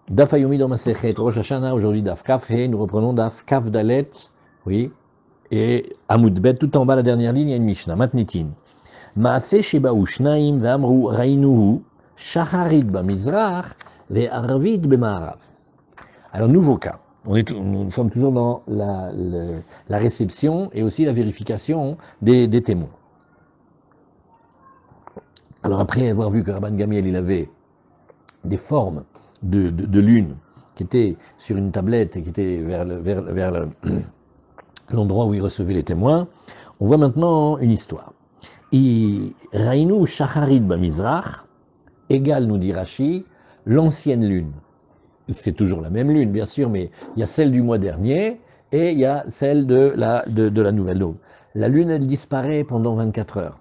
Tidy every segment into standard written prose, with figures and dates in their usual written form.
Daf Hayomi dans Masechet Rosh Hashanah, aujourd'hui Daf Kaf He, nous reprenons Daf Kaf Dalet, oui, et Amud Bet, tout en bas la dernière ligne, il y a une Mishnah, Matnitin. Maase Shebaou Shnaim Vamru Rainuhu, Shaharit Bamizrach, Ve Arvid Bemarav. Alors, nouveau cas. Nous sommes toujours dans la réception et aussi la vérification des témoins. Alors, après avoir vu que Rabban Gamiel, il avait des formes de lune qui étaient sur une tablette et qui étaient vers l'endroit où il recevait les témoins, on voit maintenant une histoire. Rainu Shacharit Bamizrach égale, nous dit Rashi, l'ancienne lune. C'est toujours la même lune, bien sûr, mais il y a celle du mois dernier et il y a celle de la nouvelle. Donc, la lune, elle disparaît pendant 24 heures.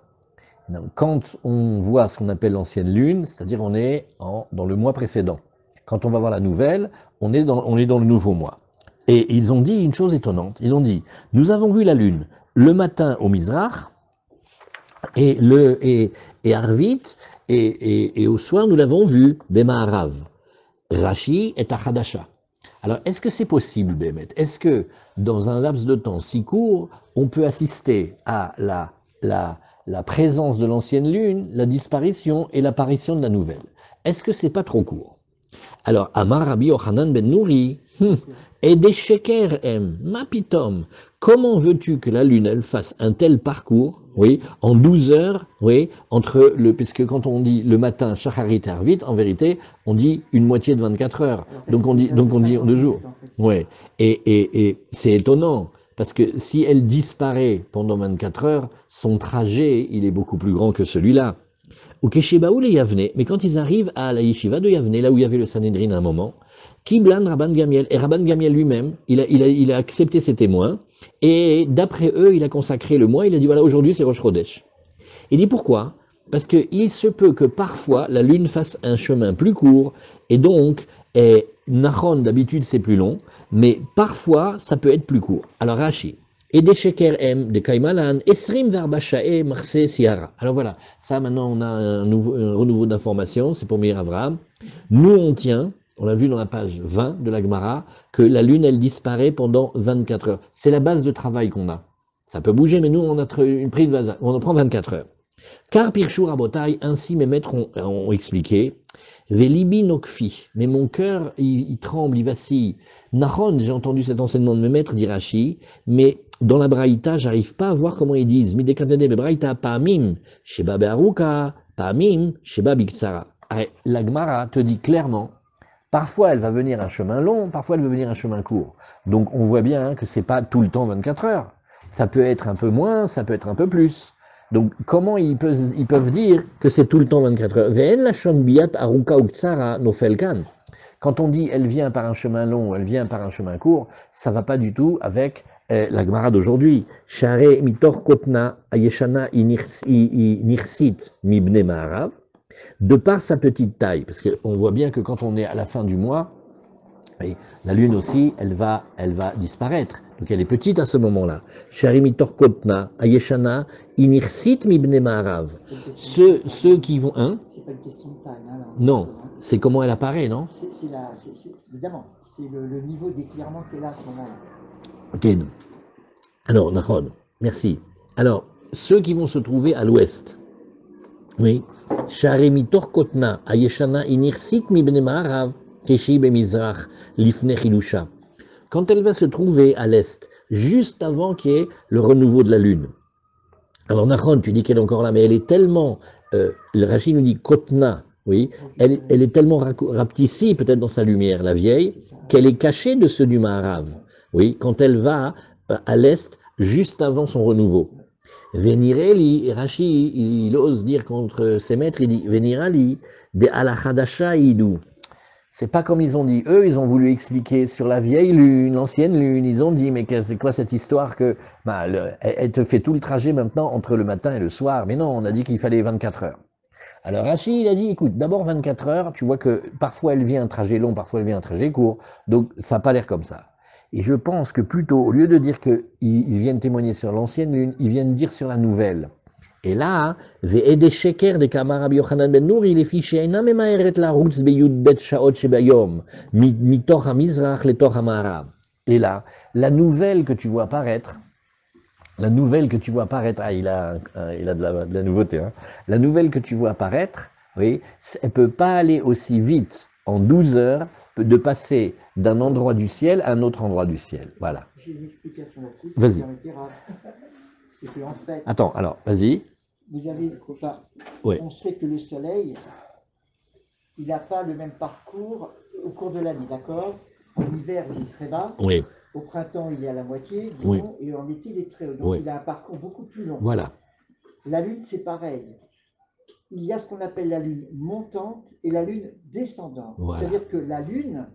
Donc, quand on voit ce qu'on appelle l'ancienne lune, c'est-à-dire on est dans le mois précédent. Quand on va voir la nouvelle, on est dans le nouveau mois. Et ils ont dit une chose étonnante. Ils ont dit, nous avons vu la lune le matin au Mizrach et Arvit et au soir nous l'avons vu Bemaharav. Rashi est à Hadasha. Alors, est-ce que c'est possible, Bémet? Est-ce que, dans un laps de temps si court, on peut assister à la présence de l'ancienne lune, la disparition et l'apparition de la nouvelle? Est-ce que c'est pas trop court? Alors, Amar Rabbi Yochanan ben Nouri, et des sheker mapitom, comment veux-tu que la lune, elle fasse un tel parcours, oui, en 12 heures, oui, puisque quand on dit le matin, shacharit et arvit, en vérité, on dit une moitié de 24 heures. Donc on dit en 2 jours. Ouais. Et c'est étonnant, parce que si elle disparaît pendant 24 heures, son trajet, il est beaucoup plus grand que celui-là. Ou Keshebaou les Yavne, mais quand ils arrivent à la yeshiva de Yavne, là où il y avait le Sanhedrin à un moment, Kiblan Rabban Gamiel, et Rabban Gamiel lui-même, il a accepté ses témoins, et d'après eux, il a consacré le mois, il a dit voilà, aujourd'hui c'est Rosh Chodesh. Il dit pourquoi? Parce qu'il se peut que parfois la lune fasse un chemin plus court, et donc, Nachon d'habitude c'est plus long, mais parfois ça peut être plus court. Alors Rashi. Et des sheker m, des kaimalan, esrim verbashae, marse siara. Alors voilà, ça maintenant on a un renouveau d'information, c'est pour Meir Avraham. Nous on tient, on l'a vu dans la page 20 de la Gemara, que la lune elle disparaît pendant 24 heures. C'est la base de travail qu'on a. Ça peut bouger, mais nous on a une prise de base, on en prend 24 heures. Car Pirshu Rabotai, ainsi mes maîtres ont expliqué, Velibi Nokfi, mais mon cœur il tremble, il vacille. Nahon, j'ai entendu cet enseignement de mes maîtres, dit Rashi, mais dans la Braïta, j'arrive pas à voir comment ils disent. Midekatene Braïta, Pamim, Sheba Be'aruka, Pamim, Sheba Biktsara. La Gemara te dit clairement, parfois elle va venir un chemin long, parfois elle va venir un chemin court. Donc on voit bien que c'est pas tout le temps 24 heures. Ça peut être un peu moins, ça peut être un peu plus. Donc comment ils peuvent dire que c'est tout le temps 24 heures? Ve'en la shon biat aruka uktsara nofelkan. Quand on dit elle vient par un chemin long ou elle vient par un chemin court, ça ne va pas du tout avec la Gemara d'aujourd'hui. Share mitor kotna ayeshana inirsit mibne ma'arav. De par sa petite taille, parce qu'on voit bien que quand on est à la fin du mois, la lune aussi, elle va disparaître. Donc elle est petite à ce moment-là. Share mitor kotna ayeshana inirsit mibne ma'arav. Ceux qui vont... Hein? C'est pas une question de taille. Hein, non, c'est comment elle apparaît, non? Évidemment, c'est le niveau d'éclairement qu'elle a à ce moment-là. Ok. Alors, Nahon, merci. Alors, ceux qui vont se trouver à l'ouest, oui, Sharemitor Kotna, Ayeshana Inirsit Mibne Ma'arav, Keshi Bemizrach, Lifne Chilusha. Quand elle va se trouver à l'est, juste avant qu'il y ait le renouveau de la lune. Alors, Nahon, tu dis qu'elle est encore là, mais elle est tellement, le Rashi nous dit Kotna, oui, elle est tellement rapetissée peut-être dans sa lumière, la vieille, qu'elle est cachée de ceux du Maharav. Oui, quand elle va à l'est, juste avant son renouveau. Venireli, Rashi, il ose dire contre ses maîtres, il dit Venirali, de alachadasha idou. C'est pas comme ils ont dit. Eux, ils ont voulu expliquer sur la vieille lune, l'ancienne lune. Ils ont dit, mais c'est quoi cette histoire que elle te fait tout le trajet maintenant entre le matin et le soir? Mais non, on a dit qu'il fallait 24 heures. Alors Rashi, il a dit, écoute, d'abord 24 heures, tu vois que parfois elle vient un trajet long, parfois elle vient un trajet court, donc ça n'a pas l'air comme ça. Et je pense que plutôt, au lieu de dire qu'ils viennent témoigner sur l'ancienne lune, ils viennent dire sur la nouvelle. Et là, Ve'ede sheker de Kamar Rabbi Yochanan ben Nouri, les fichiers ina memaeret la routz beyud bet shaot shebayom, mitoch hamizrach letoch hamarav. Et là, la nouvelle que tu vois apparaître, il a de la nouveauté, hein. La nouvelle que tu vois apparaître, oui, elle peut pas aller aussi vite en 12 heures de passer d'un endroit du ciel à un autre endroit du ciel. Voilà. J'ai une explication là-dessus. Vas-y. C'est qu'en fait, Attends, alors, vas-y. vous avez, Oui. on sait que le soleil, il n'a pas le même parcours au cours de l'année, d'accord? En hiver, il est très bas. Oui. Au printemps, il est à la moitié, Oui. disons, et en été, il est très haut. Donc, Oui. il a un parcours beaucoup plus long. Voilà. La Lune, c'est pareil. Il y a ce qu'on appelle la Lune montante et la Lune descendante. Voilà. C'est-à-dire que la Lune,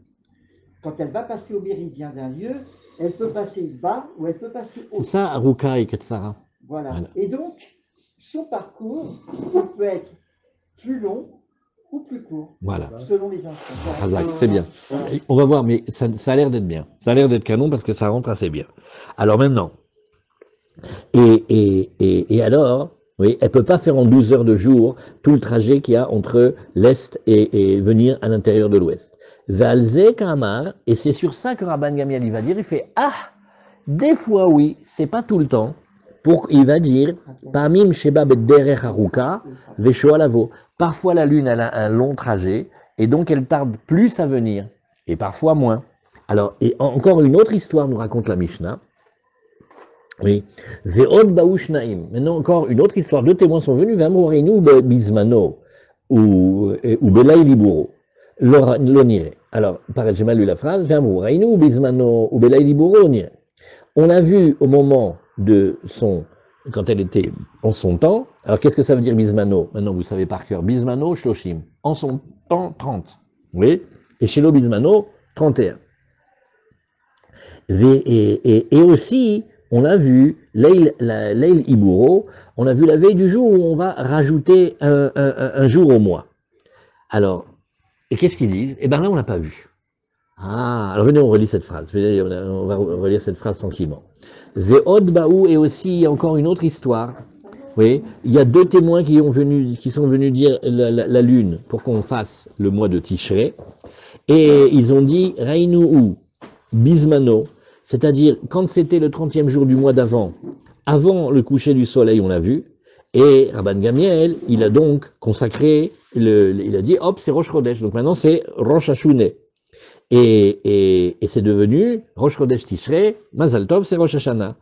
quand elle va passer au méridien d'un lieu, elle peut passer bas ou elle peut passer haut. C'est ça, Aruka et Ketsara. Voilà. Voilà. Et donc, son parcours, il peut être plus long ou plus court, Voilà. selon les instants. Razak, c'est bien. On va voir, mais ça a l'air d'être bien. Ça a l'air d'être canon parce que ça rentre assez bien. Alors maintenant, et alors, oui, elle peut pas faire en 12 heures de jour tout le trajet qu'il y a entre l'Est et venir à l'intérieur de l'Ouest. Valze Kamar, et c'est sur ça que Rabban Gamiel il va dire, il fait, ah, des fois oui, c'est pas tout le temps. Il va dire, Pamim Sheba Bederech Haruka, Vesho Alavo. Parfois la lune elle a un long trajet, et donc elle tarde plus à venir, et parfois moins. Alors, et encore une autre histoire nous raconte la Mishnah. Oui. Ve'od ba'ushnaim. Maintenant encore une autre histoire. Deux témoins sont venus. Ve'amroreinu bizmano ou belay liburo. L'onire. Alors, pareil, j'ai mal lu la phrase. Ve'amroreinu bizmano ou belay liburo onire. On a vu au moment de son, quand elle était en son temps. Alors, qu'est-ce que ça veut dire bizmano? Maintenant, vous savez par cœur. Bizmano shloshim. En son temps, 30. Oui. Et chez bizmano, 31. Et aussi, on a vu Leil Iburo, on a vu la veille du jour où on va rajouter un jour au mois. Alors, et qu'est-ce qu'ils disent? Eh bien là, on l'a pas vu. Ah, alors venez, on relit cette phrase. Venez, on va relire cette phrase tranquillement. Ve'od Baou, et aussi encore une autre histoire. Oui, il y a deux témoins qui sont venus dire la lune pour qu'on fasse le mois de Tishré. Et ils ont dit Rainu ou Bismano. C'est-à-dire, quand c'était le 30e jour du mois d'avant, avant le coucher du soleil, on l'a vu, et Rabban Gamiel, il a donc consacré, il a dit, hop, c'est Rosh Chodesh, donc maintenant c'est Rosh Hashanah. Et c'est devenu Rosh Chodesh Tishrei, Mazal Tov, c'est Rosh Hashanah.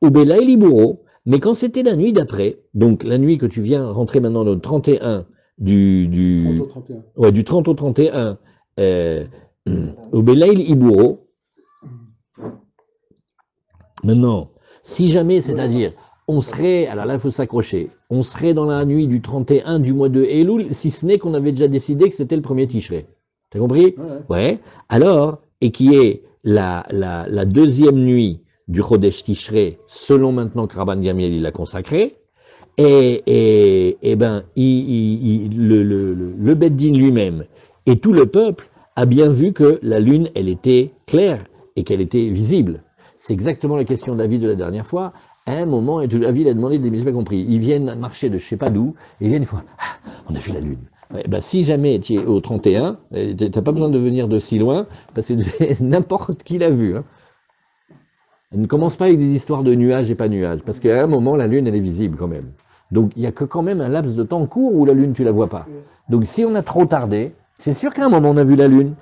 Ou Belaï Liburo, mais quand c'était la nuit d'après, donc la nuit que tu viens rentrer maintenant dans le 31 du 30 au 31, au Belaï Liburo. Maintenant, si jamais, c'est-à-dire, on serait, alors là il faut s'accrocher, on serait dans la nuit du 31 du mois de Elul, si ce n'est qu'on avait déjà décidé que c'était le premier Tishrei. T'as compris? Ouais. Alors, et qui est la deuxième nuit du Chodesh Tishrei, selon maintenant que Rabban Gamiel il l'a consacré, et ben, le Beddin lui-même et tout le peuple a bien vu que la lune, elle était claire et qu'elle était visible. C'est exactement la question de David de la dernière fois. À un moment, et David a demandé des pas compris. Ils viennent marcher de je sais pas d'où, et ils viennent une fois, ah, on a vu la lune. Ouais, ben, si jamais tu es au 31, t'as pas besoin de venir de si loin, parce que n'importe qui l'a vu. Hein. Ne commence pas avec des histoires de nuages et pas nuages, parce qu'à un moment, la lune, elle est visible quand même. Donc, il y a que quand même un laps de temps court où la lune, tu la vois pas. Donc, si on a trop tardé, c'est sûr qu'à un moment, on a vu la lune.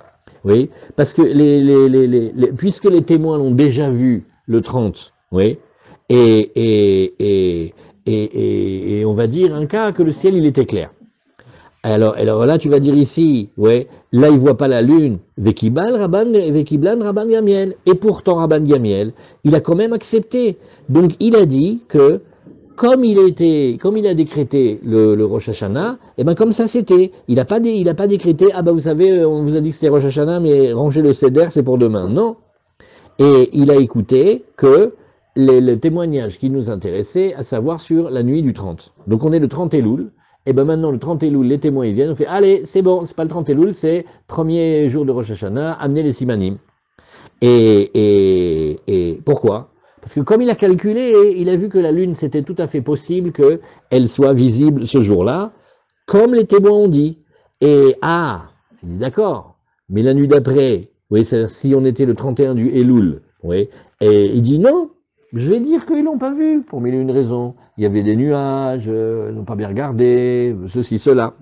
Oui, parce que puisque les témoins l'ont déjà vu le 30, oui, et on va dire un cas que le ciel il était clair. Alors là tu vas dire ici, ouais, là il voit pas la lune, Vekiblan Rabban Gamiel, et pourtant Rabban Gamiel, il a quand même accepté. Donc il a dit que comme il a décrété le Rosh Hashanah, et ben comme ça c'était. Il n'a pas décrété, ah ben vous savez, on vous a dit que c'était Rosh Hashanah, mais rangez le Seder, c'est pour demain. Non. Et il a écouté que le témoignage qui nous intéressait, à savoir sur la nuit du 30. Donc on est le 30 Elul, et ben maintenant le 30 Elul, les témoins ils viennent, on fait, allez, c'est bon, c'est pas le 30 Elul, c'est premier jour de Rosh Hashanah, amenez les simanim. Et pourquoi? Parce que comme il a calculé, il a vu que la lune, c'était tout à fait possible qu'elle soit visible ce jour-là, comme les témoins ont dit. Et il dit d'accord, mais la nuit d'après, oui, si on était le 31 du Elul, oui, et il dit non, je vais dire qu'ils l'ont pas vu, pour mille et une raisons. Il y avait des nuages, ils n'ont pas bien regardé, ceci, cela.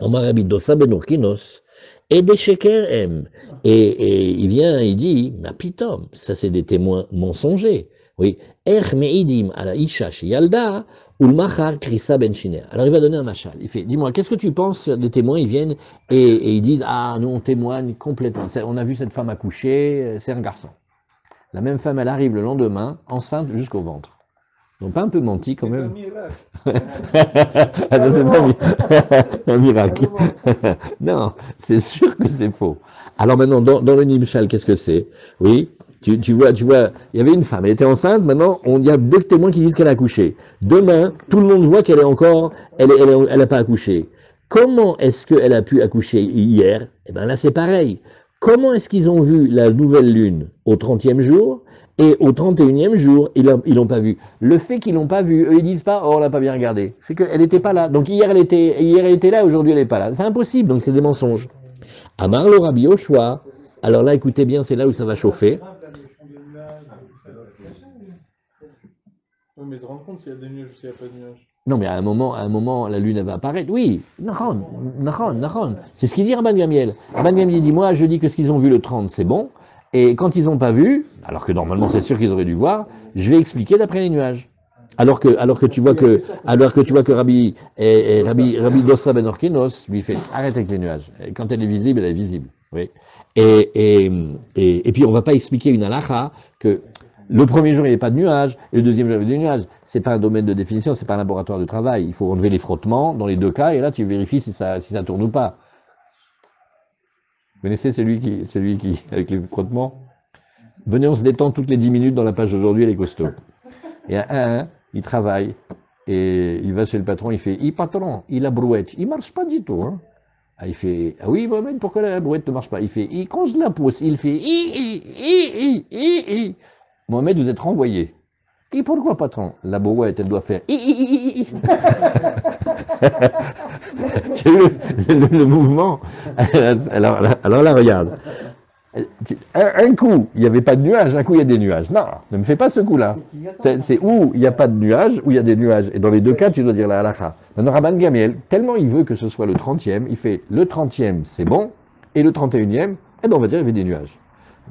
Omar Rabbi Dossa ben Urkinos, et des Sheker M. Et il vient, il dit, ma pitom, ça c'est des témoins mensongers. Oui, Er Meidim ala Isha Yalda, Ulmachar Krisa ben Shiner. Alors il va donner un machal. Il fait, dis-moi, qu'est-ce que tu penses des témoins? Ils viennent et ils disent, ah, nous on témoigne complètement. On a vu cette femme accoucher, c'est un garçon. La même femme, elle arrive le lendemain, enceinte jusqu'au ventre. Ils n'ont pas un peu menti quand même? C'est pas un miracle. Non, c'est sûr que c'est faux. Alors maintenant, dans le Nimshal, qu'est-ce que c'est? Oui, tu vois, il y avait une femme, elle était enceinte, maintenant, il y a deux témoins qui disent qu'elle a accouché. Demain, tout le monde voit qu'elle est encore, elle n'a pas accouché. Comment est-ce qu'elle a pu accoucher hier? Eh bien là, c'est pareil. Comment est-ce qu'ils ont vu la nouvelle lune au 30e jour et au 31e jour, ils l'ont pas vu? Le fait qu'ils l'ont pas vu, eux, ils disent pas, oh, on l'a pas bien regardé. C'est qu'elle n'était pas là. Donc hier, elle était là, aujourd'hui, elle n'est pas là. C'est impossible, donc c'est des mensonges. Amar le Rabbi Yoshua. Alors là, écoutez bien, c'est là où ça va chauffer. Oui, mais se rendre compte s'il y a des nuages ou s'il n'y a pas de nuages. Non, mais à un moment, la lune elle va apparaître. Oui, Nahon. C'est ce qu'il dit Rabban Gamiel. Rabban Gamiel dit, moi, je dis que ce qu'ils ont vu le 30, c'est bon. Et quand ils n'ont pas vu, alors que normalement c'est sûr qu'ils auraient dû voir, je vais expliquer d'après les nuages. Alors que tu vois que Rabbi Dossa ben Orkinos lui fait arrête avec les nuages. Et quand elle est visible, elle est visible. Oui. Et puis on va pas expliquer une halakha que le premier jour il n'y avait pas de nuages et le deuxième jour il y avait des nuages. C'est pas un domaine de définition, c'est pas un laboratoire de travail. Il faut enlever les frottements dans les deux cas et là tu vérifies si ça tourne ou pas. Vous connaissez celui qui avec les frottements? Venez, on se détend toutes les 10 minutes dans la page d'aujourd'hui, elle est costaud. Et il travaille et il va chez le patron, il fait « patron, il a brouette, il marche pas du tout. Hein. » Il fait « Ah oui, Mohamed, pourquoi la brouette ne marche pas ?» Il fait « Quand je la pousse, il fait « Mohamed, vous êtes renvoyé. » « Et pourquoi, patron? La brouette, elle doit faire « Tu as vu le mouvement? Alors là, regarde. Un coup, il n'y avait pas de nuages, un coup, il y a des nuages. Non, ne me fais pas ce coup-là. C'est où il n'y a pas de nuages, où il y a des nuages. Et dans les deux cas, tu dois dire la halakha. Maintenant, Rabban Gamiel, tellement il veut que ce soit le 30e, il fait le 30e, c'est bon, et le 31e, eh ben on va dire qu'il y avait des nuages.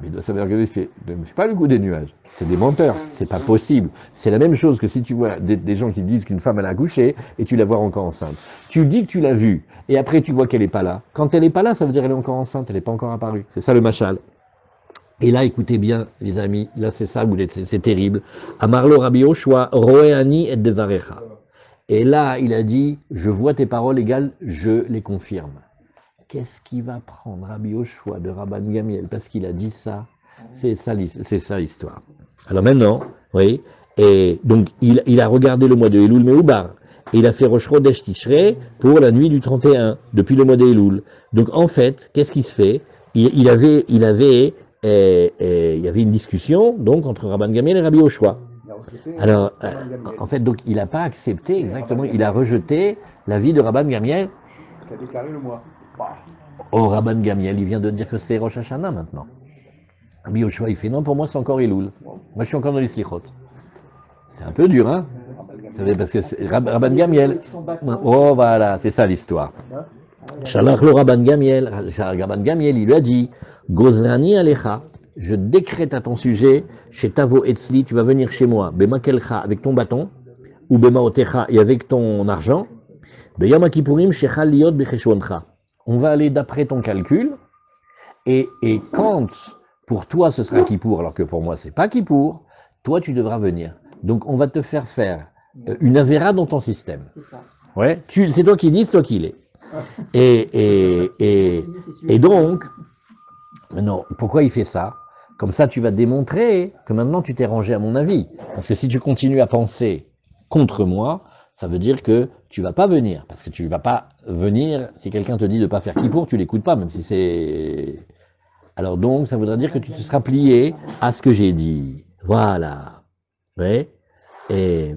Mais il doit savoir que il fait, ne me fais pas le coup des nuages. C'est des menteurs, c'est pas possible. C'est la même chose que si tu vois des gens qui disent qu'une femme elle a accouché et tu la vois encore enceinte. Tu dis que tu l'as vue et après tu vois qu'elle n'est pas là. Quand elle n'est pas là, ça veut dire qu'elle est encore enceinte, elle n'est pas encore apparue. C'est ça le machal. Et là, écoutez bien, les amis, là c'est ça, c'est terrible. Amarlo Rabbi Yoshua, Roéani et Devarecha. Et là, il a dit, je vois tes paroles égales, je les confirme. Qu'est-ce qu'il va prendre Rabbi Yoshua de Rabban Gamiel parce qu'il a dit ça? C'est ça l'histoire. Alors maintenant, oui, et donc il a regardé le mois de Elul Meubar, et il a fait Rosh Chodesh Tishrei pour la nuit du 31, depuis le mois de Elul. Donc en fait, qu'est-ce qui se fait? Il y avait une discussion donc entre Rabban Gamiel et Rabbi Yoshua. Alors, en fait, donc il n'a pas accepté exactement, il a rejeté l'avis de Rabban Gamiel. Qui a déclaré le mois. Oh, Rabban Gamiel, il vient de dire que c'est Rosh Hashanah maintenant. Rabbi Yoshua, il fait non, pour moi c'est encore Elul. Moi je suis encore dans les Slichot. C'est un peu dur, hein? Vous savez, parce que c'est Rabban Gamiel. Oh, voilà, c'est ça l'histoire. Shalach le Rabban Gamiel, il lui a dit Gozrani Alecha, je décrète à ton sujet, chez Tavo Etzli, tu vas venir chez moi, Bema Kelcha, avec ton bâton, ou Bema Otecha, et avec ton argent, Beyam Kipurim, Shechal Liot Becheshwoncha. On va aller d'après ton calcul, et quand pour toi ce sera Kippour, alors que pour moi c'est pas Kippour, toi tu devras venir. Donc on va te faire une avéra dans ton système. Ouais, c'est toi qui dis, c'est toi qui l'es. Et donc, non, pourquoi il fait ça? Comme ça tu vas démontrer que maintenant tu t'es rangé à mon avis. Parce que si tu continues à penser contre moi, ça veut dire que tu vas pas venir, parce que tu vas pas venir, si quelqu'un te dit de pas faire Kippour, tu l'écoutes pas, même si c'est... Alors donc, ça voudrait dire que tu te seras plié à ce que j'ai dit. Voilà. Oui. Et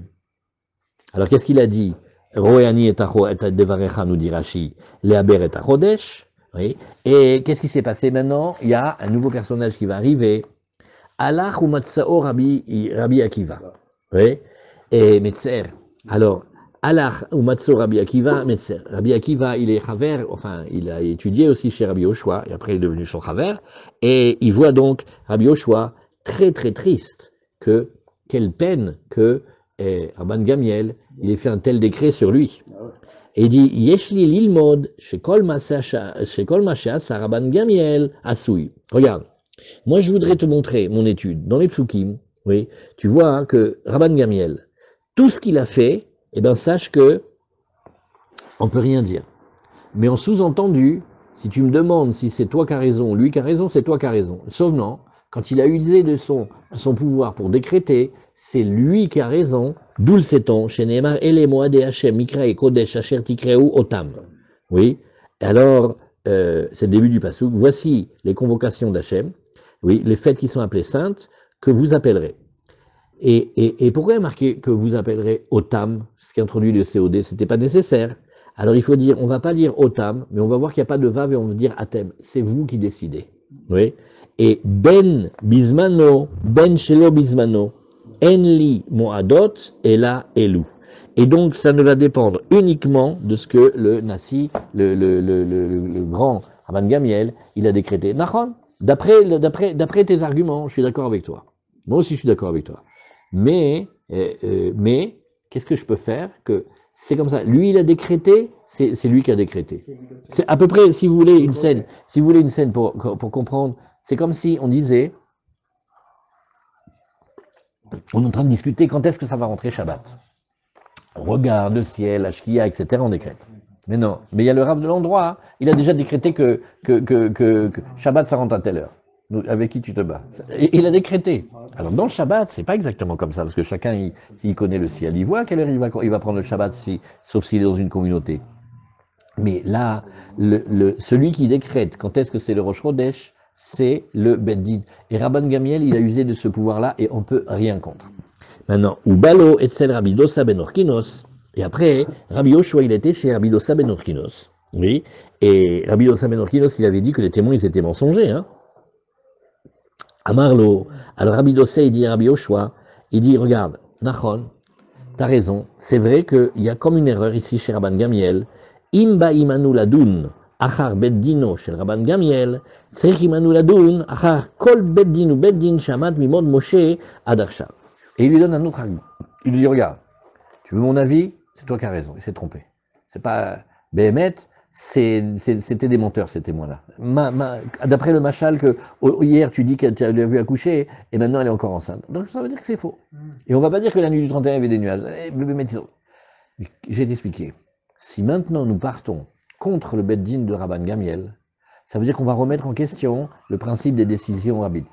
alors, qu'est-ce qu'il a dit? Roéani et devarecha, nous dit Rashi, Léaber et Chodesh. Oui. Et qu'est-ce qui s'est passé maintenant? Il y a un nouveau personnage qui va arriver. Alach ou Matsao Rabbi Akiva. Oui. Et Metzer. Alors, Alach ou Matsao Rabbi Akiva, Metzer. Rabbi Akiva, il est Chaver, enfin, il a étudié aussi chez Rabbi Yoshua, et après il est devenu son Chaver. Et il voit donc Rabbi Yoshua très très triste que, quelle peine que Rabban Gamiel, il ait fait un tel décret sur lui. Et il dit, Yeshli l'ilmod, chez Kol Masha Rabban Gamiel, Asui. Regarde. Moi, je voudrais te montrer mon étude dans les Psukim. Oui, tu vois hein, que Rabban Gamiel, tout ce qu'il a fait, eh ben, sache que on peut rien dire. Mais en sous-entendu, si tu me demandes si c'est toi qui as raison, lui qui a raison, c'est toi qui as raison. Sauf non, quand il a usé de son pouvoir pour décréter, c'est lui qui a raison, d'où le sait-on, chez Neymar, Ele Moade Hashem, Mikra et Kodesh, Asher Tikreu, Otam. Oui, alors, c'est le début du Passouk. Voici les convocations d'Hachem. Oui, les fêtes qui sont appelées saintes, que vous appellerez. Et pourquoi marquer que vous appellerez Otam, ce qui introduit le COD, c'était pas nécessaire. Alors il faut dire, on va pas dire Otam, mais on va voir qu'il n'y a pas de Vav et on va dire Atem. C'est vous qui décidez. Oui. Et Ben Bismano, Ben Shelo Bismano, Enli Moadot, et là Elou. Et donc ça ne va dépendre uniquement de ce que le Nassi, le grand Rabban Gamiel, il a décrété. Nachon, d'après tes arguments, je suis d'accord avec toi. Moi aussi je suis d'accord avec toi. Mais qu'est-ce que je peux faire que c'est comme ça. Lui, il a décrété, c'est lui qui a décrété. C'est à peu près, si vous voulez une scène pour comprendre, c'est comme si on disait, on est en train de discuter quand est-ce que ça va rentrer Shabbat. On regarde le ciel, Ashkia, etc., on décrète. Mais non, mais il y a le Rav de l'endroit, hein. Il a déjà décrété que Shabbat ça rentre à telle heure. Avec qui tu te bats? Et il a décrété. Alors dans le Shabbat, c'est pas exactement comme ça, parce que chacun, s'il connaît le ciel, il voit à quelle heure il va prendre le Shabbat, sauf s'il est dans une communauté. Mais là, celui qui décrète quand est-ce que c'est le Rosh Chodesh, c'est le Beddin. Et Rabban Gamiel, il a usé de ce pouvoir-là et on peut rien contre. Maintenant, Ubalo etzel Rabbi Dosa ben Orkinos, et après, Rabbi Yoshua, il était chez Rabbi Dosa ben Orkinos. Oui, et Rabbi Dosa ben Orkinos, il avait dit que les témoins, ils étaient mensongers, hein. Amarlo, alors Rabbi Dosa, il dit à Rabbi Yoshua, il dit, regarde, Nachon, t'as raison, c'est vrai qu'il y a comme une erreur ici chez Rabban Gamiel, Imba imanu ladun, achar beddino chez Rabban Gamiel, tzrich imanu ladun, achar kol beddinu beddin shamat mimod Moshe adarsha. Et il lui donne un autre argument. Il lui dit, regarde, tu veux mon avis? C'est toi qui as raison, il s'est trompé. C'est pas Béhémet, c'était des menteurs, ces témoins-là. D'après le machal que hier tu dis que tu l'as vu accoucher, et maintenant elle est encore enceinte. Donc ça veut dire que c'est faux. Et on va pas dire que la nuit du 31 il y avait des nuages. J'ai expliqué. Si maintenant nous partons contre le Beddin de Rabban Gamiel, ça veut dire qu'on va remettre en question le principe des décisions rabbiniques.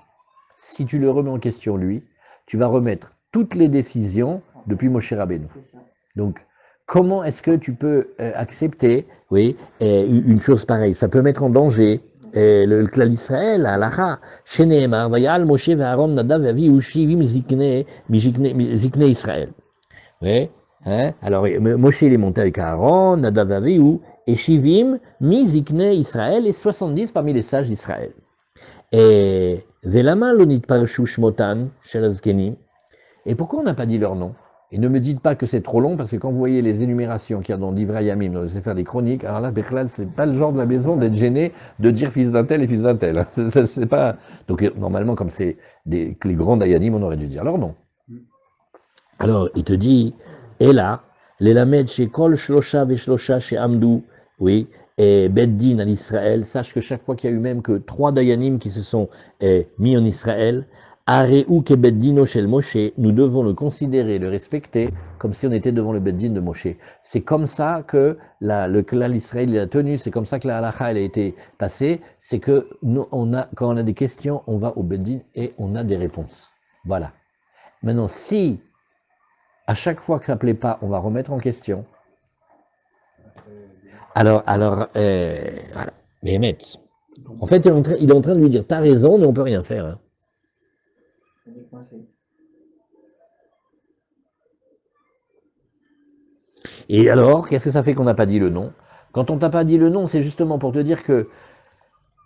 Si tu le remets en question lui, tu vas remettre toutes les décisions depuis Moshe Rabbeinu. Donc, comment est-ce que tu peux accepter, oui, une chose pareille? Ça peut mettre en danger le klal Israël, halacha, sheneemar, vayal Moshe ve'Aaron nadav yaviu shivim ziknei Israël. Oui, hein? Alors, Moshe il est monté avec Aaron, nadav yaviu, et shivim mi ziknei Israël, et 70 parmi les sages d'Israël. Et velama lo nitparshu shmotan shel azkenim. Et pourquoi on n'a pas dit leur nom? Et ne me dites pas que c'est trop long, parce que quand vous voyez les énumérations qu'il y a dans Divrei Yamim, dans les Sefer des chroniques, alors là, Bechlal, c'est pas le genre de la maison d'être gêné de dire fils d'un tel et fils d'un tel. C'est pas. Donc normalement, comme c'est les grands Dayanim, on aurait dû dire leur nom. Alors il te dit, et là, les lamed chez Kol Shlosha Veshlosha chez Amdou, oui, et Beddin en Israël, sache que chaque fois qu'il y a eu même que 3 Dayanim qui se sont mis en Israël, Areu ke Beddino shel Moshe, nous devons le considérer, le respecter, comme si on était devant le Beddin de Moshe. C'est comme ça que le klal Israël a tenu, c'est comme ça que la halakha elle a été passée, c'est que nous, quand on a des questions, on va au Beddin et on a des réponses. Voilà. Maintenant, si à chaque fois que ça ne plaît pas, on va remettre en question, alors voilà. Mais Emmett, en fait, il est en train de lui dire, t'as raison, mais on peut rien faire. Hein. Et alors, qu'est-ce que ça fait qu'on n'a pas dit le nom? Quand on t'a pas dit le nom, c'est justement pour te dire que,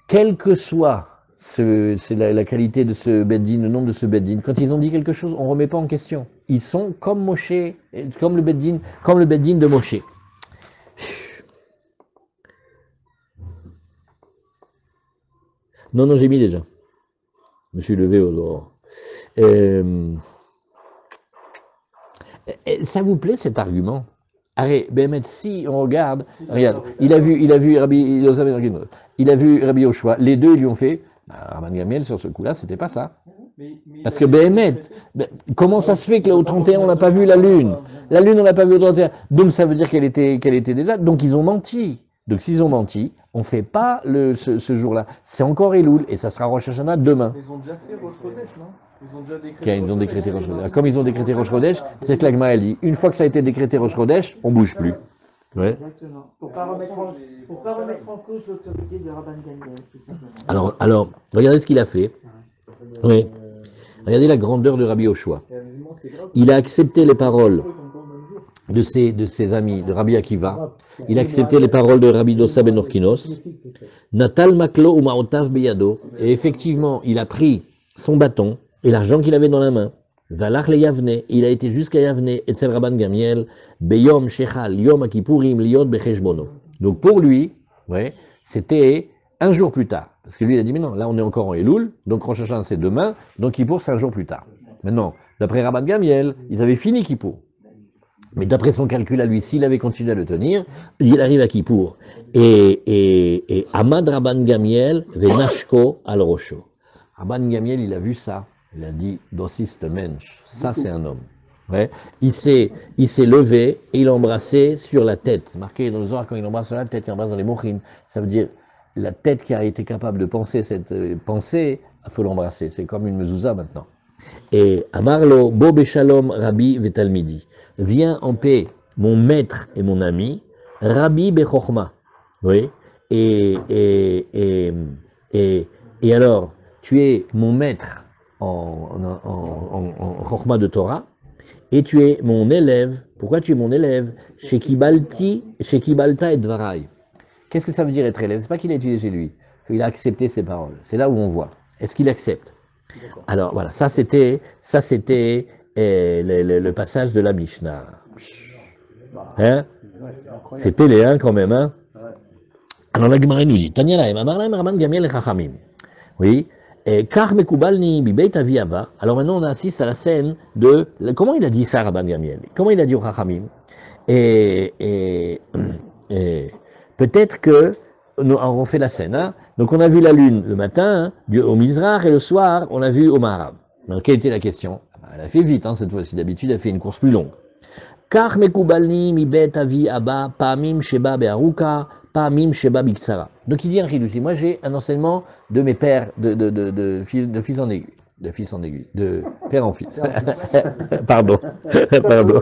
quel que soit c'est la qualité de ce beddin, le nom de ce beddin, quand ils ont dit quelque chose, on ne remet pas en question. Ils sont comme Moshe, comme le beddin de Moshe. Non, j'ai mis déjà. Je me suis levé au dehors. Ça vous plaît cet argument? Arrête, Bémet, si on regarde, il a vu Rabbi Yoshua, les deux ils lui ont fait, Rabban Gamiel sur ce coup-là, c'était pas ça. Parce que Bémet, comment ça se fait que là au 31 on n'a pas vu la lune? La lune on n'a pas vu au 31, donc ça veut dire qu'elle était déjà, donc ils ont menti. Donc s'ils ont menti, on ne fait pas ce jour-là. C'est encore Elul et ça sera Rosh Hashanah demain. Ils ont déjà fait Rosh Chodesh, non? Ils ont déjà décrété Rosh Chodesh. Comme ils ont décrété Rosh Chodesh, c'est que l'Agma elle dit, une fois que ça a été décrété Rosh Chodesh, on ne bouge plus. Ouais. Exactement. Pour ne pas remettre en cause l'autorité de Rabban Gamiel, tout simplement. Alors, regardez ce qu'il a fait. Oui. Regardez la grandeur de Rabbi Yoshua. Il a accepté les paroles de ses amis, de Rabbi Akiva. Il a accepté les paroles de Rabbi Dossa ben Orkinos. Natal maklo umaotav beyado. Et effectivement, il a pris son bâton et l'argent qu'il avait dans la main. Valach le Yavne. Il a été jusqu'à Yavne, Etzel Rabban Gamiel, Beyom Shechal, Yom Akipurim, Liot Becheshbono. Donc pour lui, ouais, c'était un jour plus tard. Parce que lui, il a dit, mais non, là on est encore en Elul, donc Rosh Hashanah c'est demain, donc Kippour c'est un jour plus tard. Maintenant, d'après Rabban Gamiel, ils avaient fini Kippour. Mais d'après son calcul à lui, s'il avait continué à le tenir, il arrive à Kippour. Et Amad Rabban Gamiel, Venashko al Rosho. Rabban Gamiel, il a vu ça. Il a dit, Dosis de mensch, ça c'est un homme. Ouais. Il s'est levé et il a embrassé sur la tête. Marqué dans le Zohar, quand il embrasse sur la tête, il embrasse dans les mochines. Ça veut dire, la tête qui a été capable de penser cette pensée, il faut l'embrasser. C'est comme une mezouza maintenant. Et Amarlo, Bo Beshalom, Rabbi Vetalmidi. Viens en paix, mon maître et mon ami, Rabbi Bechochma. Oui. Et alors, tu es mon maître en Chochma de Torah, et tu es mon élève. Pourquoi tu es mon élève? Chez Kibalta et Dvarai. Qu'est-ce que ça veut dire être élève? C'est pas qu'il a étudié chez lui, qu'il a accepté ses paroles. C'est là où on voit. Est-ce qu'il accepte? Alors voilà, ça c'était le passage de la Mishnah. Hein? C'est péléen quand même, hein? Alors la Gemara nous dit, Tanya lahem, amar lahem Rabban Gamiel Chachamim. Oui. Kar mekubalni bibeit avi ava. Alors maintenant on assiste à la scène de comment il a dit ça Rabban Gamiel? Comment il a dit au Chachamim? Et peut-être que nous avons fait la scène. Hein? Donc on a vu la lune le matin hein, au Mizrach et le soir on a vu au Maharab. Alors quelle était la question? Elle a fait vite hein, cette fois-ci. D'habitude elle fait une course plus longue. Kar mekubalni bibeit avi aba pamim sheba be'aruka. Pamim sheba biktsara. Donc il dit un chidouchi. Moi j'ai un enseignement de mes pères, de fils en aiguille. De fils en aiguille. De père en fils. Pardon. Pardon.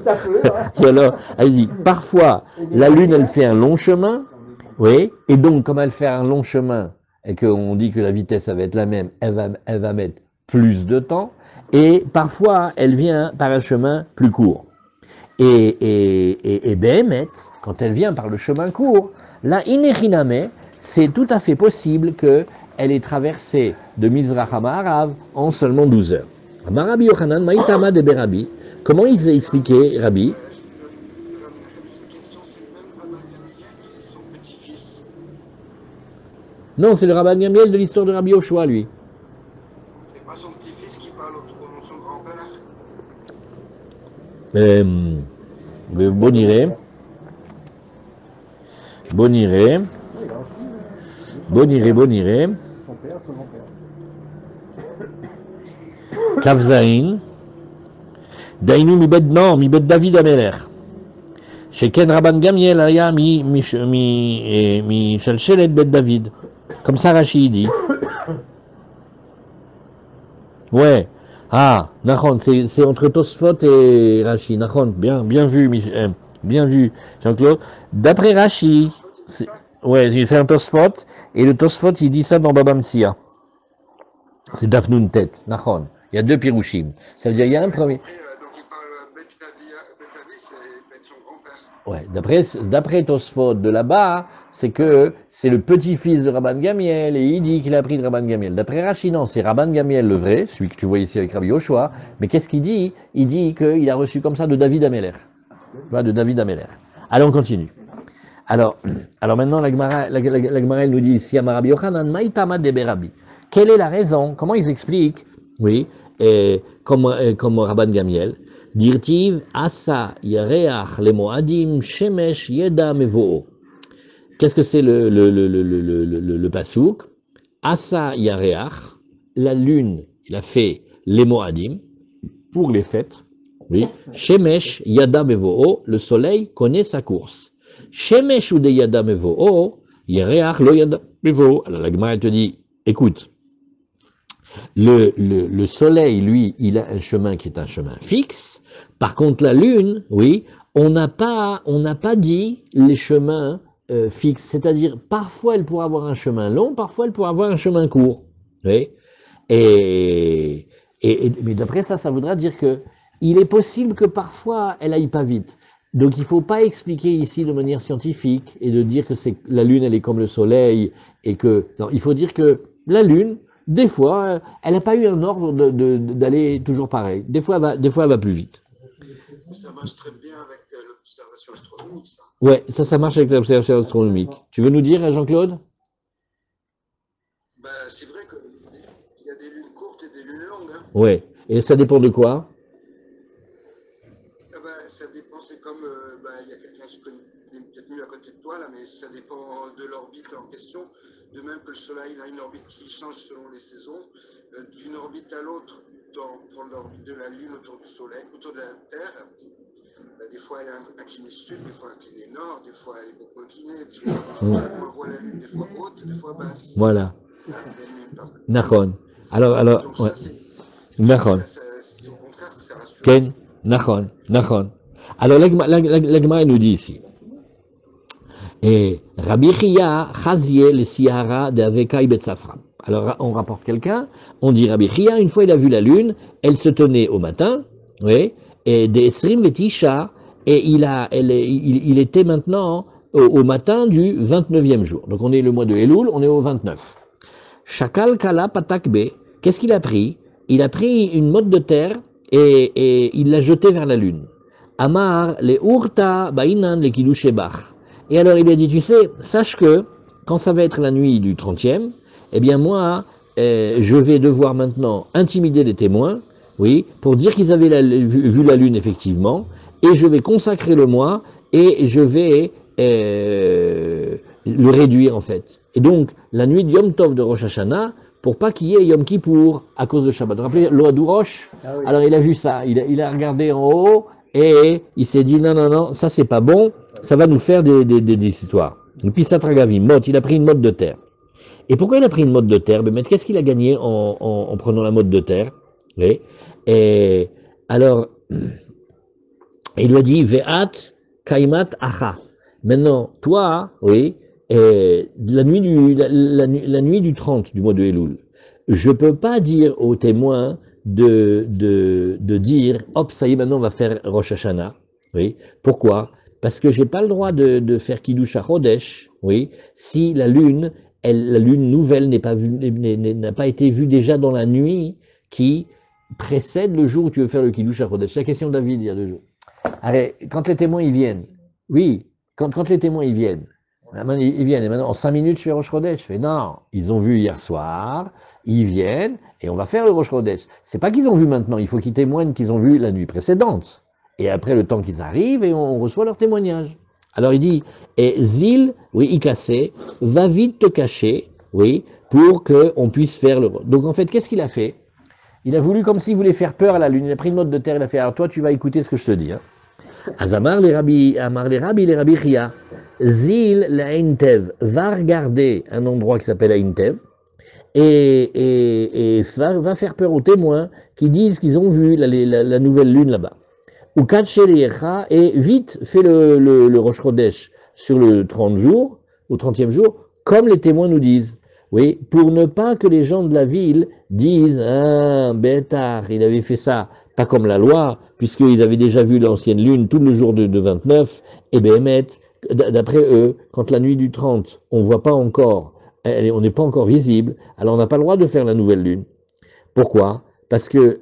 Et alors, elle dit, parfois, la lune, elle fait un long chemin. Oui. Et donc, comme elle fait un long chemin, et qu'on dit que la vitesse, ça va être la même, elle va mettre plus de temps. Et parfois, elle vient par un chemin plus court. Et Behemet, quand elle vient par le chemin court, la Inechiname, c'est tout à fait possible qu'elle ait traversé de Mizrach à Ma'arav en seulement 12 heures. Rabbi Yochanan, Maïtama de Berabi, comment il a expliqué Rabbi? Non, c'est le Rabban Gamiel de l'histoire de Rabbi Yoshua, lui. C'est pas son petit-fils qui parle au nom de son grand-père? Boniré. Son père, son grand-père. Kavzaïn. Dainu mibed David Amelech. Sheken Rabban Gamiel aya mi shalshelet bet David. Comme ça Rashi dit. Ouais. Ah, Nachon, c'est entre Tosfot et Rashi. Nachon, bien vu, bien vu, Jean-Claude. D'après Rashi, c'est un Tosfot, et le Tosfot, il dit ça dans Baba Metzia. C'est Dafnun Tet, Nachon. Il y a deux Pirushim. Ça veut dire, il y a un premier. Donc il parle Bet Davi, c'est Bet son grand-père. Ouais, d'après Tosfot de là-bas, c'est que c'est le petit-fils de Rabban Gamiel et il dit qu'il a appris de Rabban Gamiel. D'après Rashi, non, c'est Rabban Gamiel le vrai, celui que tu vois ici avec Rabbi Yoshua. Mais qu'est-ce qu'il dit? Il dit qu'il a reçu comme ça de David Ameler. Tu vois, de David Ameler. Allez, on continue. Alors maintenant, la Gemara, elle nous dit ici, Amar Rabbi Yochanan, Maïtama de Berabi. Quelle est la raison? Comment ils expliquent? Oui, comme Rabban Gamiel. Dirtiv asa yareach le moadim shemesh yeda mevo'o. Qu'est-ce que c'est le pasouk? Asa yareach, la lune, il a fait les moadim pour les fêtes. Oui. Shemesh yada mevo'o, le soleil connaît sa course. Shemesh ou de yada mevo'o, yareach lo yada mevo'o. Alors la Gemara te dit, écoute. Le soleil, lui, il a un chemin qui est un chemin fixe. Par contre, la lune, oui, on n'a pas dit les chemins fixes. C'est-à-dire, parfois, elle pourra avoir un chemin long, parfois, elle pourra avoir un chemin court. Oui. Mais d'après ça, ça voudra dire que il est possible que parfois, elle aille pas vite. Donc, il ne faut pas expliquer ici de manière scientifique et de dire que la lune, elle est comme le soleil et que non, il faut dire que la lune, des fois, elle n'a pas eu un ordre d'aller toujours pareil. Des fois, elle va plus vite. Ça marche très bien avec l'observation astronomique, ça. Ouais, ça marche avec l'observation astronomique. Tu veux nous dire, Jean-Claude? Ben, c'est vrai qu'il y a des lunes courtes et des lunes longues. Hein. Ouais. Et ça dépend de quoi? Ah ben, ça dépend, c'est comme, il y a quelqu'un qui connaît peut-être mieux à côté de toi, là, mais ça dépend de l'orbite en question. De même que le Soleil a une orbite qui change selon les saisons, d'une orbite à l'autre, pour l'orbite de la Lune autour du Soleil, autour de la Terre. Des fois elle est inclinée sud, des fois inclinée nord, des fois elle est beaucoup inclinée, des fois on voit la Lune des fois haute, des fois basse. Voilà. Nachon. Alors, donc ouais. ça, c'est au contraire que ça rassure. Ken, Nachon. Alors, la Gemara nous dit ici. Et Rabbi Chia Chaziel le Sihara de Avekai Betsafra. Alors, on rapporte quelqu'un, on dit Rabbi Chia, une fois il a vu la lune, elle se tenait au matin, oui, et des Esrim Vetisha, et il était maintenant au matin du 29e jour. Donc, on est le mois de Elul, on est au 29. Shakal Kala Patakbe, qu'est-ce qu'il a pris? Il a pris une motte de terre et il l'a jetée vers la lune. Amar le Urta Bainan le Kidushebach. Et alors il a dit, tu sais, sache que quand ça va être la nuit du 30e, eh bien moi, je vais devoir maintenant intimider les témoins, oui, pour dire qu'ils avaient vu la lune effectivement, et je vais consacrer le mois, et je vais le réduire en fait. Et donc, la nuit de Yom Tov de Rosh Hashanah, pour pas qu'il y ait Yom Kippour à cause de Shabbat. Vous vous rappelez l'Oadou Rosh? Ah oui. Alors il a vu ça, il a regardé en haut, et il s'est dit, non, ça c'est pas bon, ça va nous faire des histoires. Et puis Satragavi, motte, il a pris une motte de terre. Et pourquoi il a pris une motte de terre? Mais qu'est-ce qu'il a gagné en prenant la motte de terre? Oui. Et alors, il lui a dit, Ve'at kaimat acha. Maintenant, toi, oui, la nuit du 30 du mois de Elul, je peux pas dire aux témoins de dire, hop, ça y est, maintenant on va faire Rosh Hashanah. Oui. Pourquoi? Parce que j'ai pas le droit de faire Kiddush HaChodesh, oui, si la lune nouvelle n'a pas été vue déjà dans la nuit qui précède le jour où tu veux faire le Kiddush HaChodesh. C'est la question de David il y a 2 jours. Allez, quand les témoins ils viennent, oui, quand les témoins ils viennent, et maintenant en 5 minutes je fais Rosh Chodesh. Je fais non, ils ont vu hier soir, ils viennent et on va faire le Rosh Chodesh. C'est pas qu'ils ont vu maintenant, il faut qu'ils témoignent qu'ils ont vu la nuit précédente. Et après le temps qu'ils arrivent et on reçoit leur témoignage. Alors il dit, et Zil, oui, Ikassé, va vite te cacher, oui, pour qu'on puisse faire le... Donc en fait, qu'est-ce qu'il a fait? Il a voulu, comme s'il voulait faire peur à la lune, il a pris une motte de terre, il a fait, alors toi tu vas écouter ce que je te dis. Hein. Azamar les rabbi Chia, Zil la Aintev, va regarder un endroit qui s'appelle Aintev, et va faire peur aux témoins qui disent qu'ils ont vu la nouvelle lune là-bas. Ou Katchelicha, et vite fais le Rosh Chodesh sur le 30 jours, au 30e jour, comme les témoins nous disent. Oui, pour ne pas que les gens de la ville disent, ah, bêtard, il avait fait ça Pas comme la loi, puisqu'ils avaient déjà vu l'ancienne lune tout le jour de 29, et Béhémet, d'après eux, quand la nuit du 30, on voit pas encore, on n'est pas encore visible, alors on n'a pas le droit de faire la nouvelle lune. Pourquoi? Parce que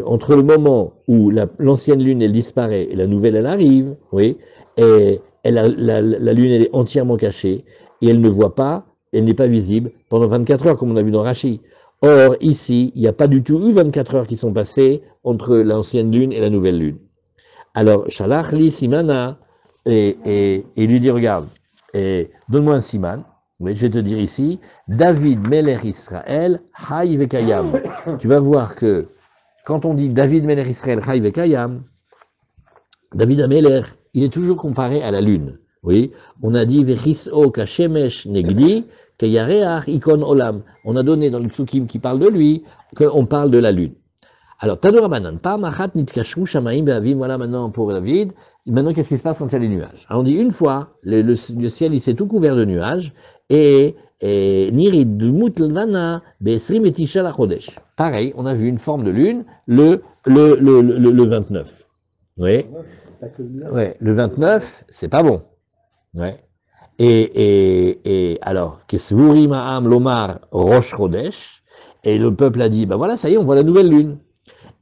entre le moment où l'ancienne lune elle disparaît et la nouvelle elle arrive, oui, et la lune elle est entièrement cachée et elle ne voit pas, elle n'est pas visible pendant 24 heures comme on a vu dans Rachi. Or ici, il n'y a pas du tout eu 24 heures qui sont passées entre l'ancienne lune et la nouvelle lune. Alors, Shalach li simana, et lui dit, regarde, donne-moi un siman. Oui, je vais te dire ici, David Melech Israël, Hay Vekayam. Tu vas voir que quand on dit David Melech Israël, Hay Vekayam, David Amelech, il est toujours comparé à la lune. Oui, on a dit Vechis'o Kashemesh Negdi, Keyareach Ikon Olam. On a donné dans le psukim qui parle de lui qu'on parle de la lune. Alors, Tadora Banan, pas Machat Nitkashru Shamaim Be'avim, voilà maintenant pour David. Maintenant, qu'est-ce qui se passe quand il y a les nuages? Alors, on dit une fois, le ciel il s'est tout couvert de nuages, et Nirid Dmut Lvana Be'esrim et Tisha la Chodesh. Pareil, on a vu une forme de lune le 29. Oui, ouais, le 29, c'est pas bon. Ouais. Et alors, Kesvuri Ma'am Lomar Rosh Chodesh, et le peuple a dit, ben voilà, ça y est, on voit la nouvelle lune.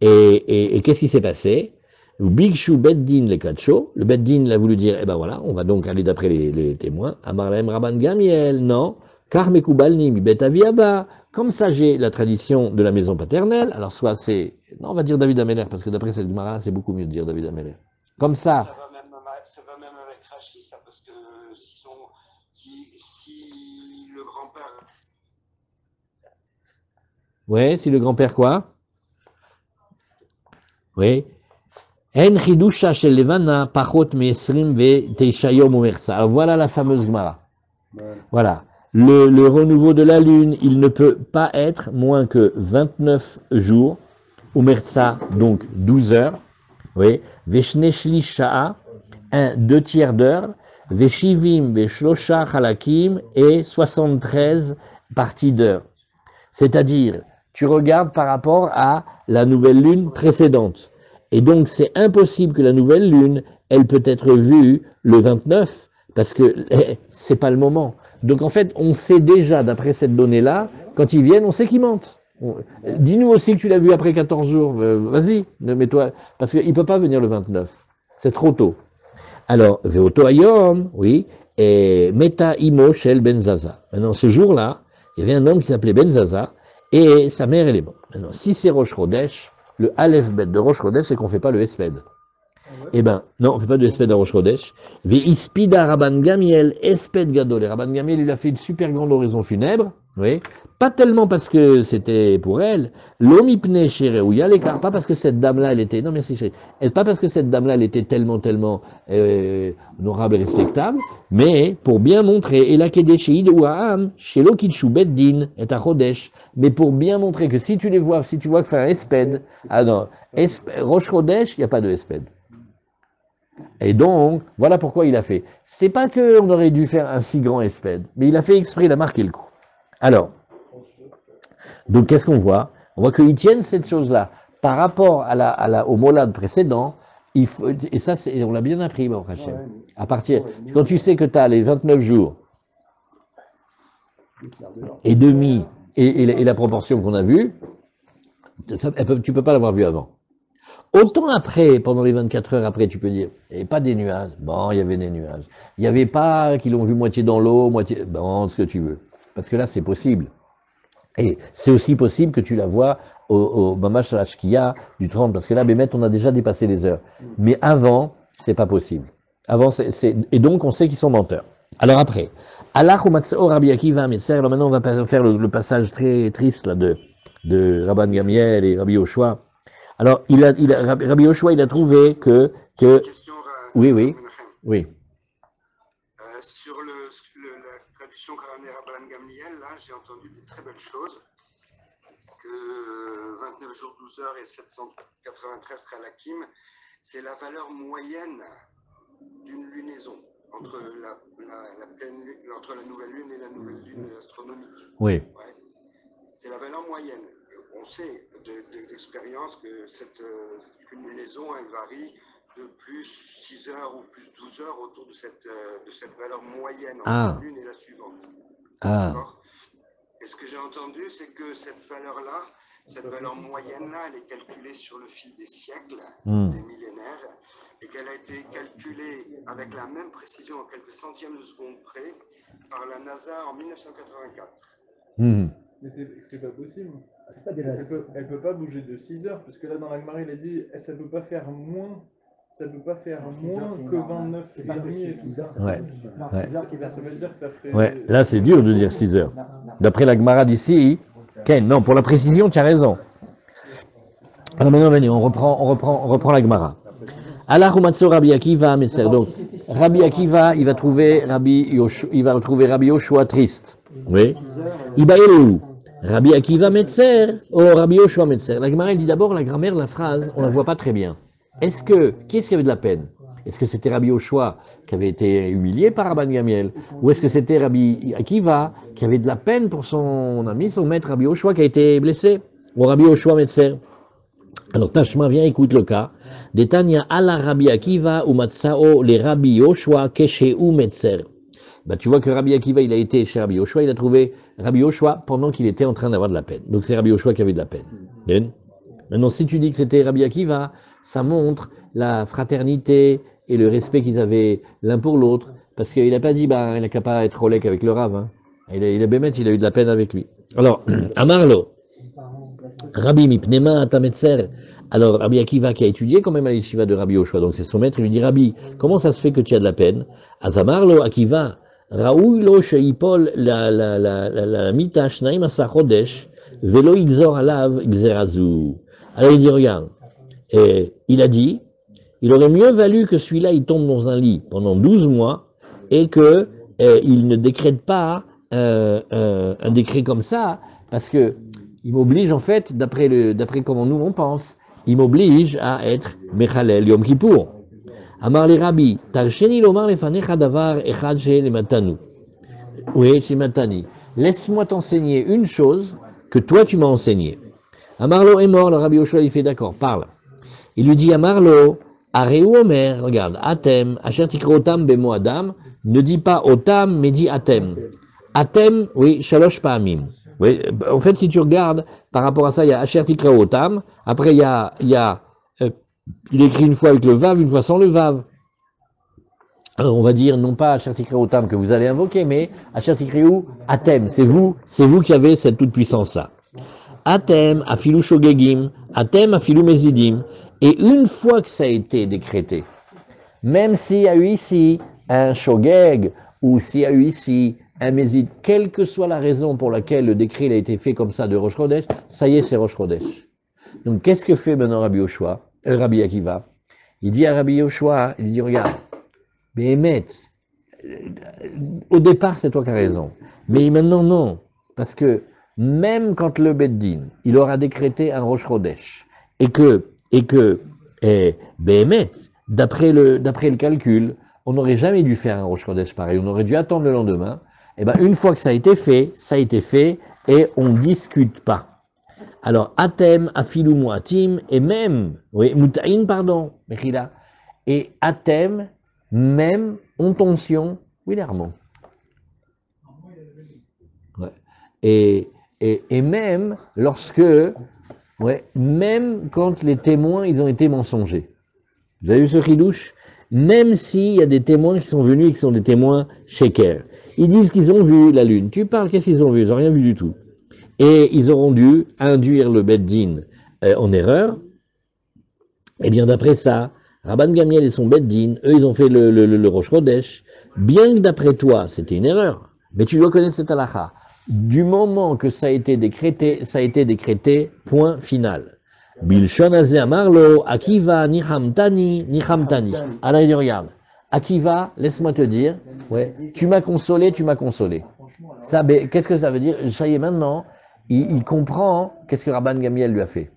Et qu'est-ce qui s'est passé? Bigshu Beddin le Kacho, le Beddin l'a voulu dire, eh ben voilà, on va donc aller d'après les témoins. Amarlem Rabban Gamiel, non. Car Mekoubalni mi Bet Aviaba, comme ça j'ai la tradition de la maison paternelle, alors soit c'est, non, on va dire David Ameller, parce que d'après cette Gemara, c'est beaucoup mieux de dire David Ameller. Comme ça. Ça va même avec Rachi, ça, parce que si le grand-père. Ouais, si le grand-père quoi? Oui. En chidusha shel levana pachot me'esrim ve'teisha yom umersa. Alors voilà la fameuse Gemara. Voilà. Le renouveau de la lune, il ne peut pas être moins que 29 jours, umersa, donc 12 heures. Oui. Veshne shlish sha'a, 2 tiers d'heure. Veshivim veshlosha halakim et 73 parties d'heure. C'est-à-dire, tu regardes par rapport à la nouvelle lune précédente. Et donc, c'est impossible que la nouvelle lune, elle peut être vue le 29, parce que c'est pas le moment. Donc, en fait, on sait déjà, d'après cette donnée-là, quand ils viennent, on sait qu'ils mentent. Dis-nous aussi que tu l'as vu après 14 jours. Vas-y, mets-toi. Parce qu'il ne peut pas venir le 29. C'est trop tôt. Alors, Veoto Ayom, oui, et Meta Imo Shel Ben Zaza. Maintenant, ce jour-là, il y avait un homme qui s'appelait Ben Zaza, et sa mère, elle est morte. Maintenant, si c'est Rosh Chodesh, le Aleph Bet de Rosh Chodesh, c'est qu'on ne fait pas le Esped. Eh ben, non, on ne fait pas de Esped à Rosh Chodesh. Ispida Rabban Gamiel, Esped Gadol. Et Rabban Gamiel, il a fait une super grande oraison funèbre, oui. Pas tellement parce que c'était pour elle, l'omipne chéréouya, l'écart, pas parce que cette dame-là, elle était, non merci chérie, pas parce que cette dame-là, elle était tellement honorable et respectable, mais pour bien montrer, et la kedesheid ou aham, shelo kitshu beddin, et à chodesh, mais pour bien montrer que si tu les vois, si tu vois que c'est un esped, ah non, Rosh Chodesh, il n'y a pas de esped. Et donc, voilà pourquoi il a fait. C'est pas qu'on aurait dû faire un si grand esped, mais il a fait exprès, il a marqué le coup. Alors, donc qu'est-ce qu'on voit? On voit qu'ils tiennent cette chose-là. Par rapport au molad précédent, il faut, et ça, on l'a bien appris, bon, Hachem. À partir, quand tu sais que tu as les 29 jours et demi, et la proportion qu'on a vue, tu peux pas l'avoir vu avant. Autant après, pendant les 24 heures après, tu peux dire, il n'y avait pas des nuages. Bon, il y avait des nuages. Il n'y avait pas qu'ils l'ont vu moitié dans l'eau, moitié, bon, ce que tu veux. Parce que là, c'est possible. Et c'est aussi possible que tu la vois au Mamash Shkia du 30, parce que là, Bémet, on a déjà dépassé les heures. Mais avant, c'est pas possible. Avant, et donc, on sait qu'ils sont menteurs. Alors après, Allah Matsao Rabbi Akiva Meser, alors maintenant, on va faire le passage très triste là, de Rabban Gamiel et Rabbi Yoshua. Alors, Rabbi Yoshua, il a trouvé que Question, oui. sur la traduction qu'a ramenée Rabban Gamliel, là, j'ai entendu des très belles choses. Que 29 jours, 12 heures et 793 Khalakim, c'est la valeur moyenne d'une lunaison entre entre la nouvelle lune et la nouvelle lune astronomique. Oui. Ouais. C'est la valeur moyenne. On sait d'expérience que cette cumulaison, elle varie de plus 6 heures ou plus 12 heures autour de cette valeur moyenne entre l'une et la suivante. D'accord. Et ce que j'ai entendu, c'est que cette valeur-là, cette valeur moyenne-là, elle est calculée sur le fil des siècles, des millénaires, et qu'elle a été calculée avec la même précision, à quelques centièmes de seconde près, par la NASA en 1984. Mais c'est pas possible. C'est pas des lasers. Elle peut pas bouger de 6 heures, parce que là dans la Gemara il a dit ça peut pas faire moins. Ça peut pas faire moins que 29 C'est pas possible. 6 heures, Ouais. Non, Ouais. 6 heures, c'est pas Ça veut possible. dire que ça ferait. Ouais, là c'est dur de dire 6 heures. Non. D'après la Gemara d'ici, Ken, non, pour la précision, tu as raison. Alors maintenant, venez, on reprend la Gemara. Allah Rumatso Rabbi Akiva, Metzer. Donc, Rabbi Akiva, il va trouver Rabbi Yoshua triste. Oui. Ibaelu. Rabbi Akiva Metzer, Rabbi Yoshua Metzer. La Gemara, elle dit d'abord la grammaire de la phrase, on la voit pas très bien. Qui est-ce qui avait de la peine? Est-ce que c'était Rabbi Yoshua qui avait été humilié par Rabban Gamiel? Ou est-ce que c'était Rabbi Akiva qui avait de la peine pour son ami, son maître Rabbi Yoshua qui a été blessé? Ou Rabbi Yoshua Metzer? Alors Tashma, viens, écoute le cas. Detania ala Rabbi Akiva ou Matsao les Rabbi Yoshua Kesheu Metzer. Bah, tu vois que Rabbi Akiva, il a été chez Rabbi Yoshua, il a trouvé Rabbi Yoshua pendant qu'il était en train d'avoir de la peine. Donc c'est Rabbi Yoshua qui avait de la peine. Bien. Maintenant, si tu dis que c'était Rabbi Akiva, ça montre la fraternité et le respect qu'ils avaient l'un pour l'autre, parce qu'il n'a pas dit, bah, il n'a qu'à pas être rolek avec le Rav. Hein. Il a bémet, il a eu de la peine avec lui. Alors, Amarlo, Rabbi Mipnema Atametzer. Alors, Rabbi Akiva qui a étudié quand même à l'Yeshiva de Rabbi Yoshua, donc c'est son maître, il lui dit, Rabbi, comment ça se fait que tu as de la peine? Azamarlo, Akiva, Raoui lo sheipol la mita shnaim asa chodesh, velo igzor alav igzerazu. Alors il dit, regarde, et il a dit, il aurait mieux valu que celui-là, il tombe dans un lit pendant 12 mois et que il ne décrète pas un décret comme ça, parce que il m'oblige en fait, d'après comment nous on pense, il m'oblige à être Mechalel Yom Kippour. Amar les Rabbi, Tarsheni lomar lefanecha davar echad le matanu. Oui, chez Matani. Laisse-moi t'enseigner une chose que toi tu m'as enseigné. Amarlo est mort, le Rabbi Yoshua il fait d'accord, parle. Il lui dit Amarlo, Areu Omer, regarde, Atem, Asher tikro otam bemo adam, ne dis pas otam, mais dis Atem. Atem, oui, shalosh pa'amim. Oui, en fait, si tu regardes, par rapport à ça, il y a Asher tikro otam, après il écrit une fois avec le vav, une fois sans le vav. Alors on va dire non pas Asher tikro otam que vous allez invoquer, mais Asher tikro Atem, c'est vous qui avez cette toute puissance là. Atem, afilou shogegim, Atem, afilou mezidim. Et une fois que ça a été décrété, même s'il y a eu ici un shogeg, ou s'il y a eu ici un mezid, quelle que soit la raison pour laquelle le décret a été fait comme ça de Rosh Chodesh, ça y est, c'est Rosh Chodesh. Donc qu'est-ce que fait maintenant Rabbi Akiva? Il dit à Rabbi Yoshua, il dit, regarde, Béhémet, au départ c'est toi qui as raison, mais maintenant non, parce que même quand le Beddin, il aura décrété un Rosh Chodesh, et que Béhémet, d'après le calcul, on n'aurait jamais dû faire un Rosh Chodesh pareil, on aurait dû attendre le lendemain, et bien une fois que ça a été fait, et on ne discute pas. Alors, Atem, Afilou Muatim, et même, oui, Mutaïn, pardon, Mechila, et Atem, même, en tension, oui, Armand. Ouais. Et même lorsque, ouais, même quand les témoins, ils ont été mensongers. Vous avez vu ce chidouche? Même s'il y a des témoins qui sont venus et qui sont des témoins sheker. Ils disent qu'ils ont vu la lune. Tu parles, qu'est-ce qu'ils ont vu? Ils n'ont rien vu du tout. Et ils auront dû induire le Beddin en erreur. Et bien d'après ça, Rabban Gamiel et son Beddin, eux, ils ont fait le Rosh Chodesh. Bien que d'après toi, c'était une erreur. Mais tu dois connaître cette halakha. Du moment que ça a été décrété, point final. Bilshon Azeh Amarlo, Akiva, Nichamtani. Alors il dit, regarde, Akiva, laisse-moi te dire, ouais, tu m'as consolé. Ça, qu'est-ce que ça veut dire? Ça y est, maintenant, il comprend qu'est-ce que Rabban Gamiel lui a fait.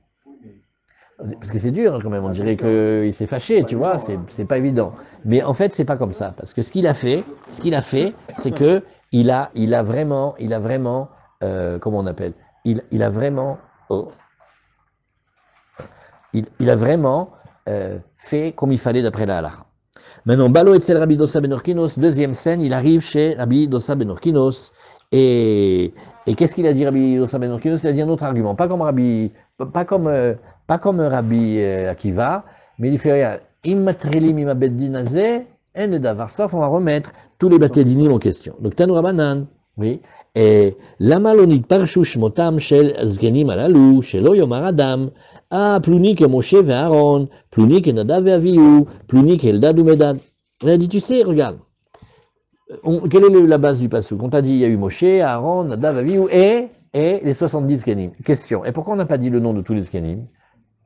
Parce que c'est dur quand même, on dirait qu'il s'est fâché, tu vois, c'est pas évident. Mais en fait, c'est pas comme ça, parce que ce qu'il a fait, c'est que il a vraiment, comment on appelle, il a vraiment, il a vraiment fait comme il fallait d'après la halakha. Maintenant, Balo Etzel Rabbi Dosa ben Orkinos, deuxième scène, il arrive chez Rabbi Dosa ben Orkinos, et qu'est-ce qu'il a dit Rabbi Dosa ben Orkinos? Il a dit un autre argument, pas comme Rabbi Akiva, mais il fait rien. Immatrilim imabeddin azeh, en davar sof, on va remettre tous les batédinim en question. Donc Tanu Rabanan, oui, et lama lo nitparshu shmotam shel zgenim alalu, shelo yomar adam, Plouni que Moshe et Aaron, Plouni que Nadav et Avihu, Plouni que Eldad ou Medad. Il a dit, tu sais, regarde, quelle est la base du passouk? On t'a dit, il y a eu Moshe, Aaron, Nadav, Avihu et les 70 Kenim. Question, et pourquoi on n'a pas dit le nom de tous les Kenim?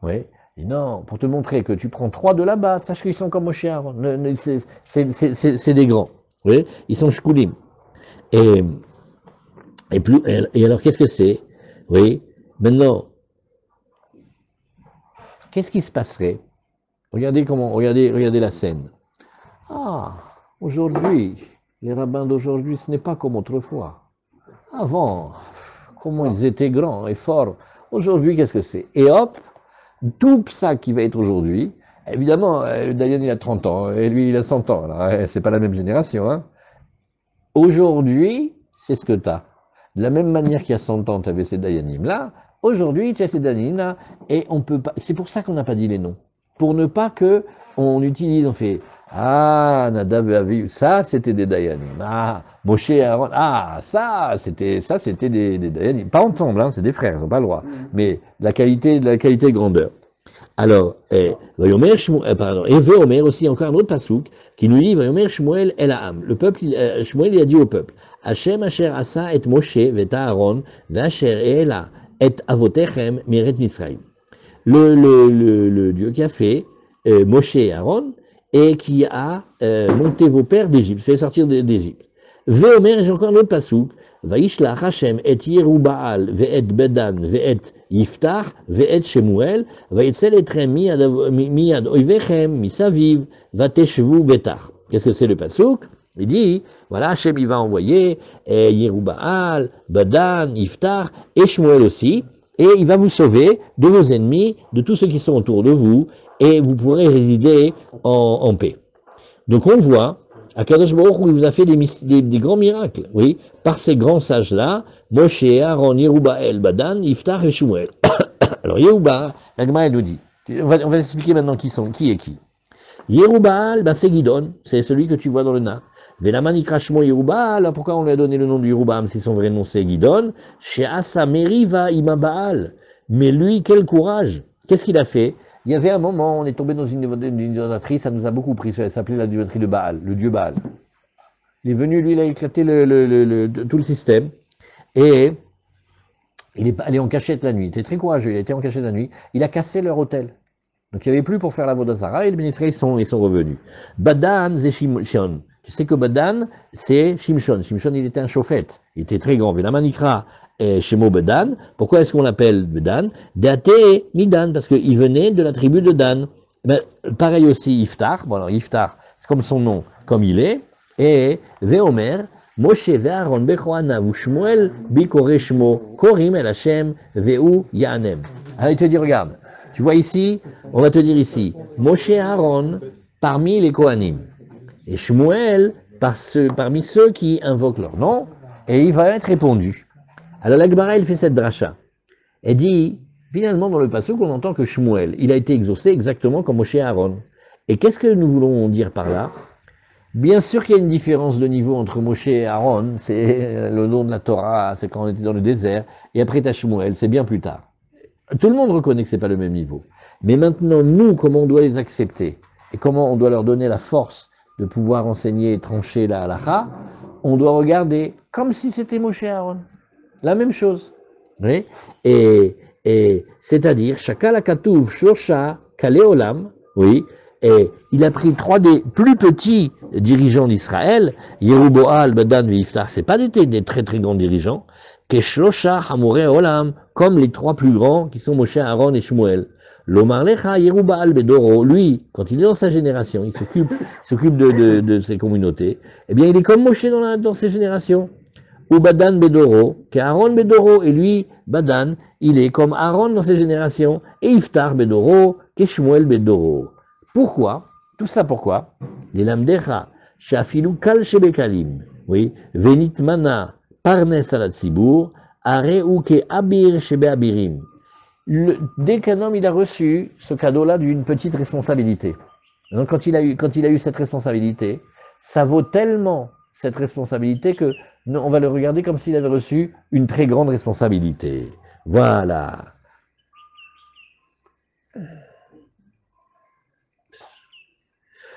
Oui, et non, pour te montrer que tu prends 3 de là-bas, sache qu'ils sont comme Moshe et Aaron. C'est des grands, oui, ils sont shkulim. Et alors, qu'est-ce que c'est? Oui, maintenant, qu'est-ce qui se passerait? Regardez la scène. Ah, aujourd'hui, les rabbins d'aujourd'hui, ce n'est pas comme autrefois. Avant, comment ils étaient grands et forts. Aujourd'hui, qu'est-ce que c'est? Et hop, tout ça qui va être aujourd'hui, évidemment, Dayan il a 30 ans, et lui il a 100 ans, c'est pas la même génération. Hein. Aujourd'hui, c'est ce que tu as. De la même manière qu'il y a 100 ans, tu avais ces Dayanim là, aujourd'hui, tu as ces Dayanim là, et on peut pas. C'est pour ça qu'on n'a pas dit les noms. Pour ne pas que on utilise, on fait ah, Nadav et Avihu, ça c'était des Dayanim. Ah, Moshe et Aaron, ah, ça c'était des Dayanim. Pas ensemble, hein, c'est des frères, ils n'ont pas le droit. Mais la qualité grandeur. Alors, Vayomer pardon, et Vayomer aussi, encore un autre pasouk, qui nous dit Vayomer Shmuel el Ha'am. Le peuple, Shmuel il a dit au peuple Hashem asher asa et Moshe vet Aaron, vasher ela et avotechem miret Misraïm. Le Dieu qui a fait Moshe et Aaron, et qui a monté vos pères d'Égypte, fait sortir d'Égypte. Vayomer, j'ai encore un autre pasouk, Vaishlach Hashem et Yerubaal ve'et Bedan ve'et Yiftach ve'et Shemuel va'etzel etrem miyad oivechem misaviv vateshvu betach. Qu'est-ce que c'est le pasouk? Il dit, voilà, Hashem il va envoyer Yerubaal, Bedan, Yiftach et Shemuel aussi, et il va vous sauver de vos ennemis, de tous ceux qui sont autour de vous, et vous pourrez résider en paix. Donc on voit Akadosh Baruch Hu, il vous a fait des grands miracles, oui, par ces grands sages-là, Moshe, Aaron, Yerubaal, Badan, Yiftach et Shmuel. Alors Yerubaal, la Gemara nous dit, on va expliquer maintenant qui est qui. Yerubaal, ben c'est Gidon, c'est celui que tu vois dans le Na. Velaman Ikrashmo Yerubaal, pourquoi on lui a donné le nom de Yerubaal si son vrai nom c'est Gidon? Chez Asa Meriva Imabaal. Mais lui, quel courage! Qu'est-ce qu'il a fait? Il y avait un moment, on est tombé dans une idolâtrie, ça nous a beaucoup pris, ça s'appelait la idolâtrie de Baal, le dieu Baal. Il est venu, lui, il a éclaté tout le système, et il est allé en cachette la nuit, il était très courageux, il était en cachette la nuit, il a cassé leur hôtel. Donc il n'y avait plus pour faire la Vodazara, et les ministres ils sont revenus. Badan, c'est Shimshon. Tu sais que Badan, c'est Shimshon. Shimshon, il était un chauffette, il était très grand. Velamanikra, Shemo Bedan. Pourquoi est-ce qu'on l'appelle Bedan? Date Midan, parce qu'il venait de la tribu de Dan. Ben, pareil aussi Iftar. Bon alors Iftar, c'est comme son nom, comme il est. Et Veomer, Moshe ve'Aaron bechoana v'Shmuel bikore shmo korim el Hashem ve'u ya'anem. Alors il te dit, regarde, tu vois ici, on va te dire ici, Moshe et Aaron parmi les Kohanim. Et Shmuel parmi ceux qui invoquent leur nom, et il va être répondu. Alors la Gemara, elle fait cette dracha. Elle dit, finalement dans le passage on entend que Shmuel, il a été exaucé exactement comme Moshe et Aaron. Et qu'est-ce que nous voulons dire par là? Bien sûr qu'il y a une différence de niveau entre Moshe et Aaron, c'est le nom de la Torah, c'est quand on était dans le désert, et après t'as Shmuel, c'est bien plus tard. Tout le monde reconnaît que c'est pas le même niveau. Mais maintenant, nous, comment on doit les accepter, et comment on doit leur donner la force de pouvoir enseigner et trancher la halakha, on doit regarder comme si c'était Moshe et Aaron. La même chose. Oui. Et c'est-à-dire, Shakal Akatuv Shosha Kaleolam, oui, et il a pris 3 des plus petits dirigeants d'Israël, Yeruboal, Badan et Yiftach, c'est pas des très très grands dirigeants, Keshosha Hamore Olam, comme les 3 plus grands qui sont Moshe, Aaron et Shmuel. Lomar Lecha Yerubaal Bedoro, lui, quand il est dans sa génération, il s'occupe de ses communautés, eh bien il est comme Moshe dans ses générations. ou Badan Bedoro, qu'Aaron Bedoro, et lui, Badan, il est comme Aaron dans ses générations, et Iftar Bedoro, qu'Eshmuel Bedoro. Pourquoi? Tout ça pourquoi? Les lamdecha, shafilu kal shebekalim, oui, venit mana, parnes alat sibur, are ou ke abir shebe abirim. Dès qu'un homme il a reçu ce cadeau-là d'une petite responsabilité, donc quand il a eu cette responsabilité, ça vaut tellement cette responsabilité que on va le regarder comme s'il avait reçu une très grande responsabilité. Voilà.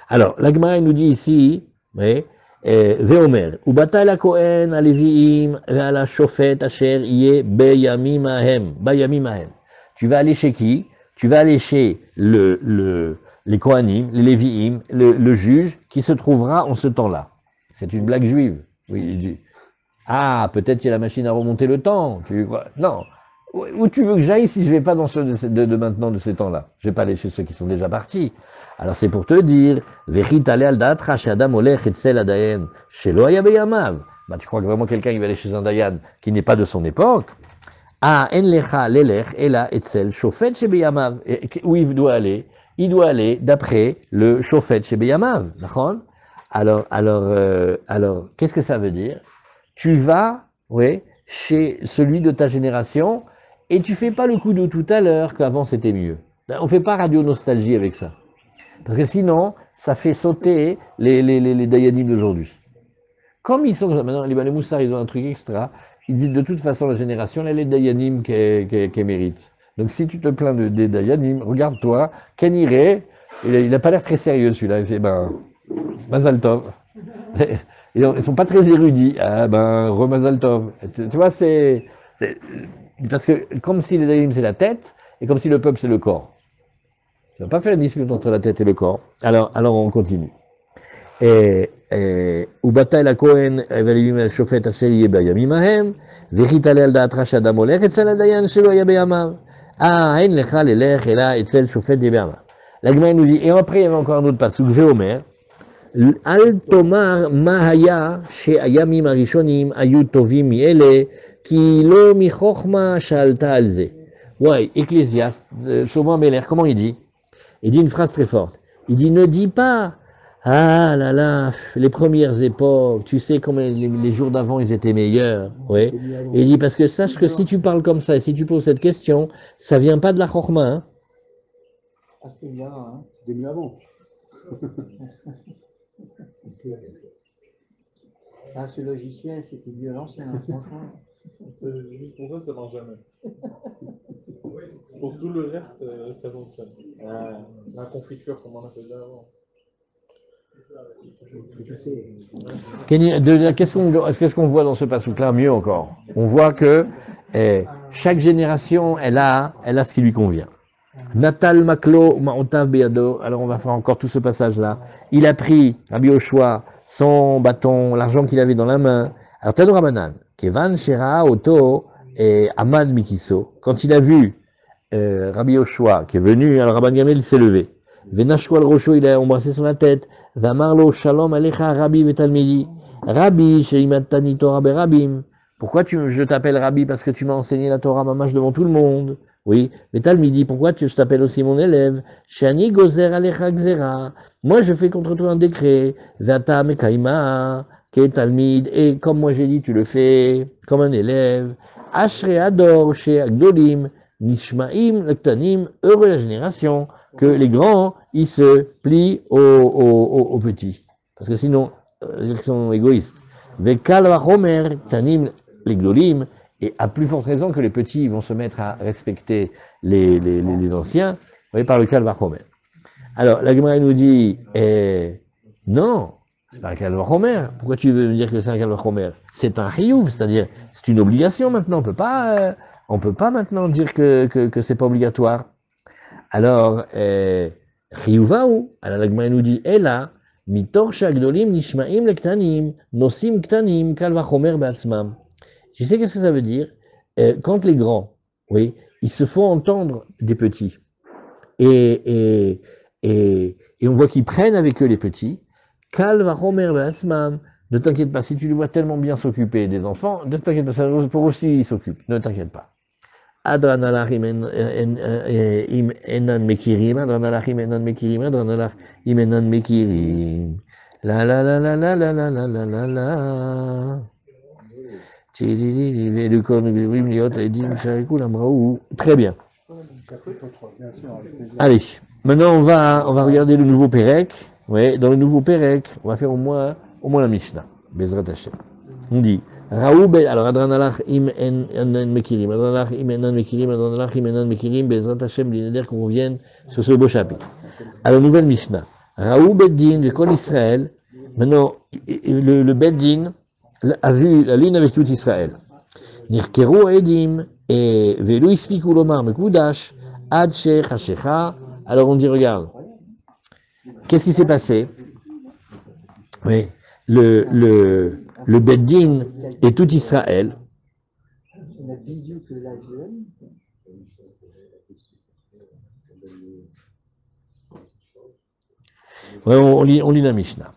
Alors, la Gemara nous dit ici, oui, Veomer, Ubata la Kohen, Aleviim, la Shofet, Asher, Iye, Bayamim Ahem, Bayamim Ahem. Tu vas aller chez qui? Tu vas aller chez les Kohanim, les Lévi'im, le juge qui se trouvera en ce temps-là. C'est une blague juive. Oui, il dit. Ah, peut-être il y a la machine à remonter le temps. Non. Où tu veux que j'aille si je ne vais pas dans ceux de maintenant, de ces temps-là? Je ne vais pas aller chez ceux qui sont déjà partis. Alors c'est pour te dire, bah, tu crois que vraiment quelqu'un il va aller chez un Dayan qui n'est pas de son époque? Ah, en lecha lelech ela etzel shofet shebeyamav. Où il doit aller? Il doit aller d'après le shofet shebeyamav. D'accord? Alors, qu'est-ce que ça veut dire? Tu vas, oui, chez celui de ta génération et tu fais pas le coup de tout à l'heure qu'avant c'était mieux. On fait pas radio nostalgie avec ça. Parce que sinon, ça fait sauter les Dayanim d'aujourd'hui. Comme ils sont, maintenant, les Moussard, ils ont un truc extra, ils disent de toute façon, la génération, elle est les Dayanim qui mérite. Donc si tu te plains des Dayanim, regarde-toi, Ken Iré, il n'a pas l'air très sérieux celui-là, il fait, Mazal Tov. Ils sont pas très érudits, Mazal Tov. Tu vois, c'est parce que comme si les Dayanim c'est la tête, et comme si le peuple c'est le corps. Tu ne vas pas faire une dispute entre la tête et le corps. Alors on continue. Ubata la Kohen, Evalim el Shofet Asher Yeh Bayamim Ahem, Vechitale al Da'at Rash Adam Olech Etzel Hadayan Shelo Yeh Beyamav. Ah, En Lecha Lelech Ela Etzel Shofet Yeh Beyamav. La Gemara nous dit, et après il y avait encore un autre pasuk, Veomer, Al Tomar Mahaya She Ayamim Arishonim Ayu Tovim Miele Ki Lo Mi Chochma Shalta Alze. Ouais, Ecclésiaste, Shlomo Meler, comment il dit? Il dit une phrase très forte. Il dit, ne dis pas, ah là là, les premières époques, tu sais comment les jours d'avant, ils étaient meilleurs. Ouais. Et il dit, parce que sache que si tu parles comme ça, et si tu poses cette question, ça vient pas de la chorma. Hein. Ah, c'était bien, hein. C'était mieux avant. Ah, ce logiciel, c'était mieux l'ancien, franchement. Juste pour ça marche jamais. Pour tout le reste, ça fonctionne. La confiture, comme on a fait avant. Qu'est-ce qu'on voit dans ce passage-là? Mieux encore. On voit que chaque génération, elle a ce qui lui convient. Natal Maklo Ma'otav Beado. Alors on va faire encore tout ce passage-là. Il a pris, Rabbi Yoshua, son bâton, l'argent qu'il avait dans la main. Alors Tano Rabanan, Kevan Shera Oto et Amad Mikiso, quand il a vu Rabbi Yoshua qui est venu, alors Rabban Gamel s'est levé. Venashko al Rosho, il a embrassé sur la tête. Vamarlo Shalom Alecha Rabbi Vetalmidi. Rabbi Sheimatani Torah Berabim. Pourquoi je t'appelle Rabbi? Parce que tu m'as enseigné la Torah mamash devant tout le monde. Oui, Vetalmidi, pourquoi je t'appelle aussi mon élève? Shani Gozer Alecha Gzera. Moi je fais contre toi un décret. Vata Mekaima. Talmid, et comme moi j'ai dit, tu le fais comme un élève. Ashre Ador, chez Agdolim, Nishmaim, Lektanim, heureux la génération, que les grands, ils se plient aux petits. Parce que sinon, ils sont égoïstes. Vekal Vachomer, Tanim, les Gdolim, et à plus forte raison que les petits vont se mettre à respecter les anciens, vous voyez, par le Kal Vachomer. Alors, la Gemara nous dit, non, c'est pas un Kalvachomer. Pourquoi tu veux me dire que c'est un Kalvachomer? C'est un Chiyuv, c'est-à-dire, c'est une obligation maintenant. On peut pas maintenant dire que c'est pas obligatoire. Alors, Chiyuvahu, alors la Gemara nous dit, Ela, mitor shagdolim nishmaim lektanim, nosim ktanim, Kalvachomer be'atzmam. Tu sais qu'est-ce que ça veut dire? Quand les grands, oui, ils se font entendre des petits. Et on voit qu'ils prennent avec eux les petits. Kal vachomer be'atzmam, Ne t'inquiète pas, si tu le vois tellement bien s'occuper des enfants, ne t'inquiète pas, ça pour aussi il s'occupe, ne t'inquiète pas. Adranalach im enan mekirim, adranalach im enan mekirim, adranalach im enan mekirim. La la la la la la la la la la la. Très bien. Allez, maintenant on va regarder le nouveau Pérec. Ouais, dans le nouveau Pérec, on va faire au moins la Mishnah. Bezrat Hashem. On dit Raoub, alors Adranalach im enan mekirim, Adranalach im enan mekirim, Adranalach im enan mekirim, Bezrat Hashem, l'idée qu'on revienne sur ce beau chapitre. Alors, nouvelle Mishnah. Raoub Beddin, le Kol Israël. Maintenant, le Beddin a vu la lune avec tout Israël. Nirkeru Edim et Velu Ispiku Lomar Mekudash Ad Shech Hashecha. Alors on dit, regarde, qu'est-ce qui s'est passé? Oui, le Beddin et tout Israël. Ouais, on lit la Mishnah.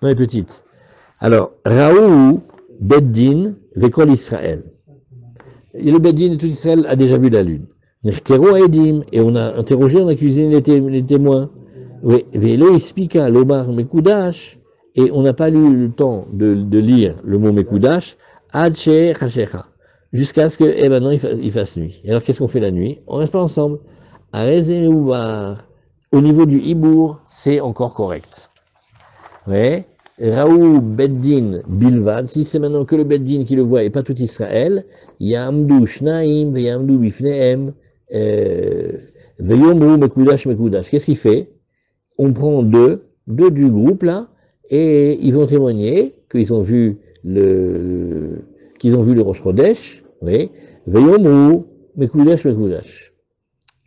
Non, les petites. Alors, Raoult, Beddin, Vekol Israël. Et le Beddin et tout Israël a déjà vu la lune. Nirkero Edim, et on a interrogé, on a cuisiné les témoins. Oui, Velo Ispika, Lomar Mekudash, et on n'a pas eu le temps de lire le mot Mekudash, Ad She'er Hashecha, jusqu'à ce que, eh ben non, il fasse nuit. Et alors, qu'est-ce qu'on fait la nuit? On reste pas ensemble. Au niveau du Hibour, c'est encore correct. Oui. Raoult Beddin Bilvad, si c'est maintenant que le Beddin qui le voit et pas tout Israël, Yamdu Shnaim, Yamdu Bifnehem, Veyomru Mekudash Mekudash. Qu'est-ce qu'il fait? On prend deux du groupe là, et ils vont témoigner qu'ils ont vu le Rosh Chodesh, oui, Veyomru Mekudash Mekudash.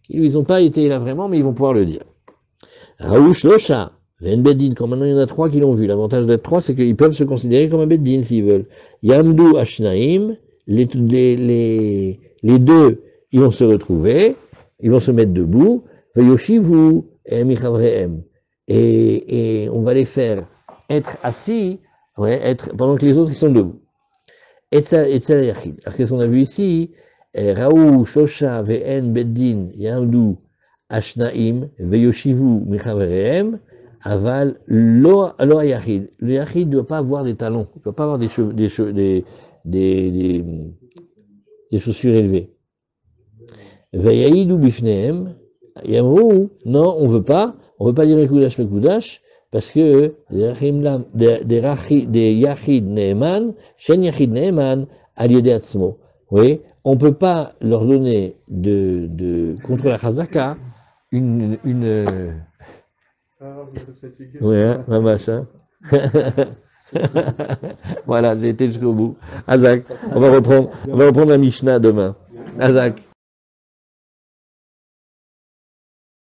Ils n'ont pas été là vraiment, mais ils vont pouvoir le dire. Raoult Shlosha. Ven Beddin, quand maintenant il y en a trois qui l'ont vu. L'avantage d'être trois, c'est qu'ils peuvent se considérer comme un Beddin s'ils veulent. Yamdu Ashnaim, les deux, ils vont se retrouver, ils vont se mettre debout. Veyoshivu Michavrehem. Et on va les faire être assis, ouais, pendant que les autres ils sont debout. Etzel Yachid. Alors qu'est-ce qu'on a vu ici? Raoult Shosha Ve'en Beddin Yamdu Ashnaim Veyoshivu Michavrehem. Aval, lo yachid. Le yachid ne doit pas avoir des talons, il ne doit pas avoir des chaussures élevées. Veyaïdou bifnehem, yamrou, non, on veut pas dire mekudash, parce que des yachid neeman, shen yachid neeman, aliede atzmo. Oui, on ne peut pas leur donner contre la chazaka, Vous êtes fatigué. Oui, hein, ma machin. Voilà, j'ai été jusqu'au bout. Azak, on va reprendre la Mishnah demain. Azak.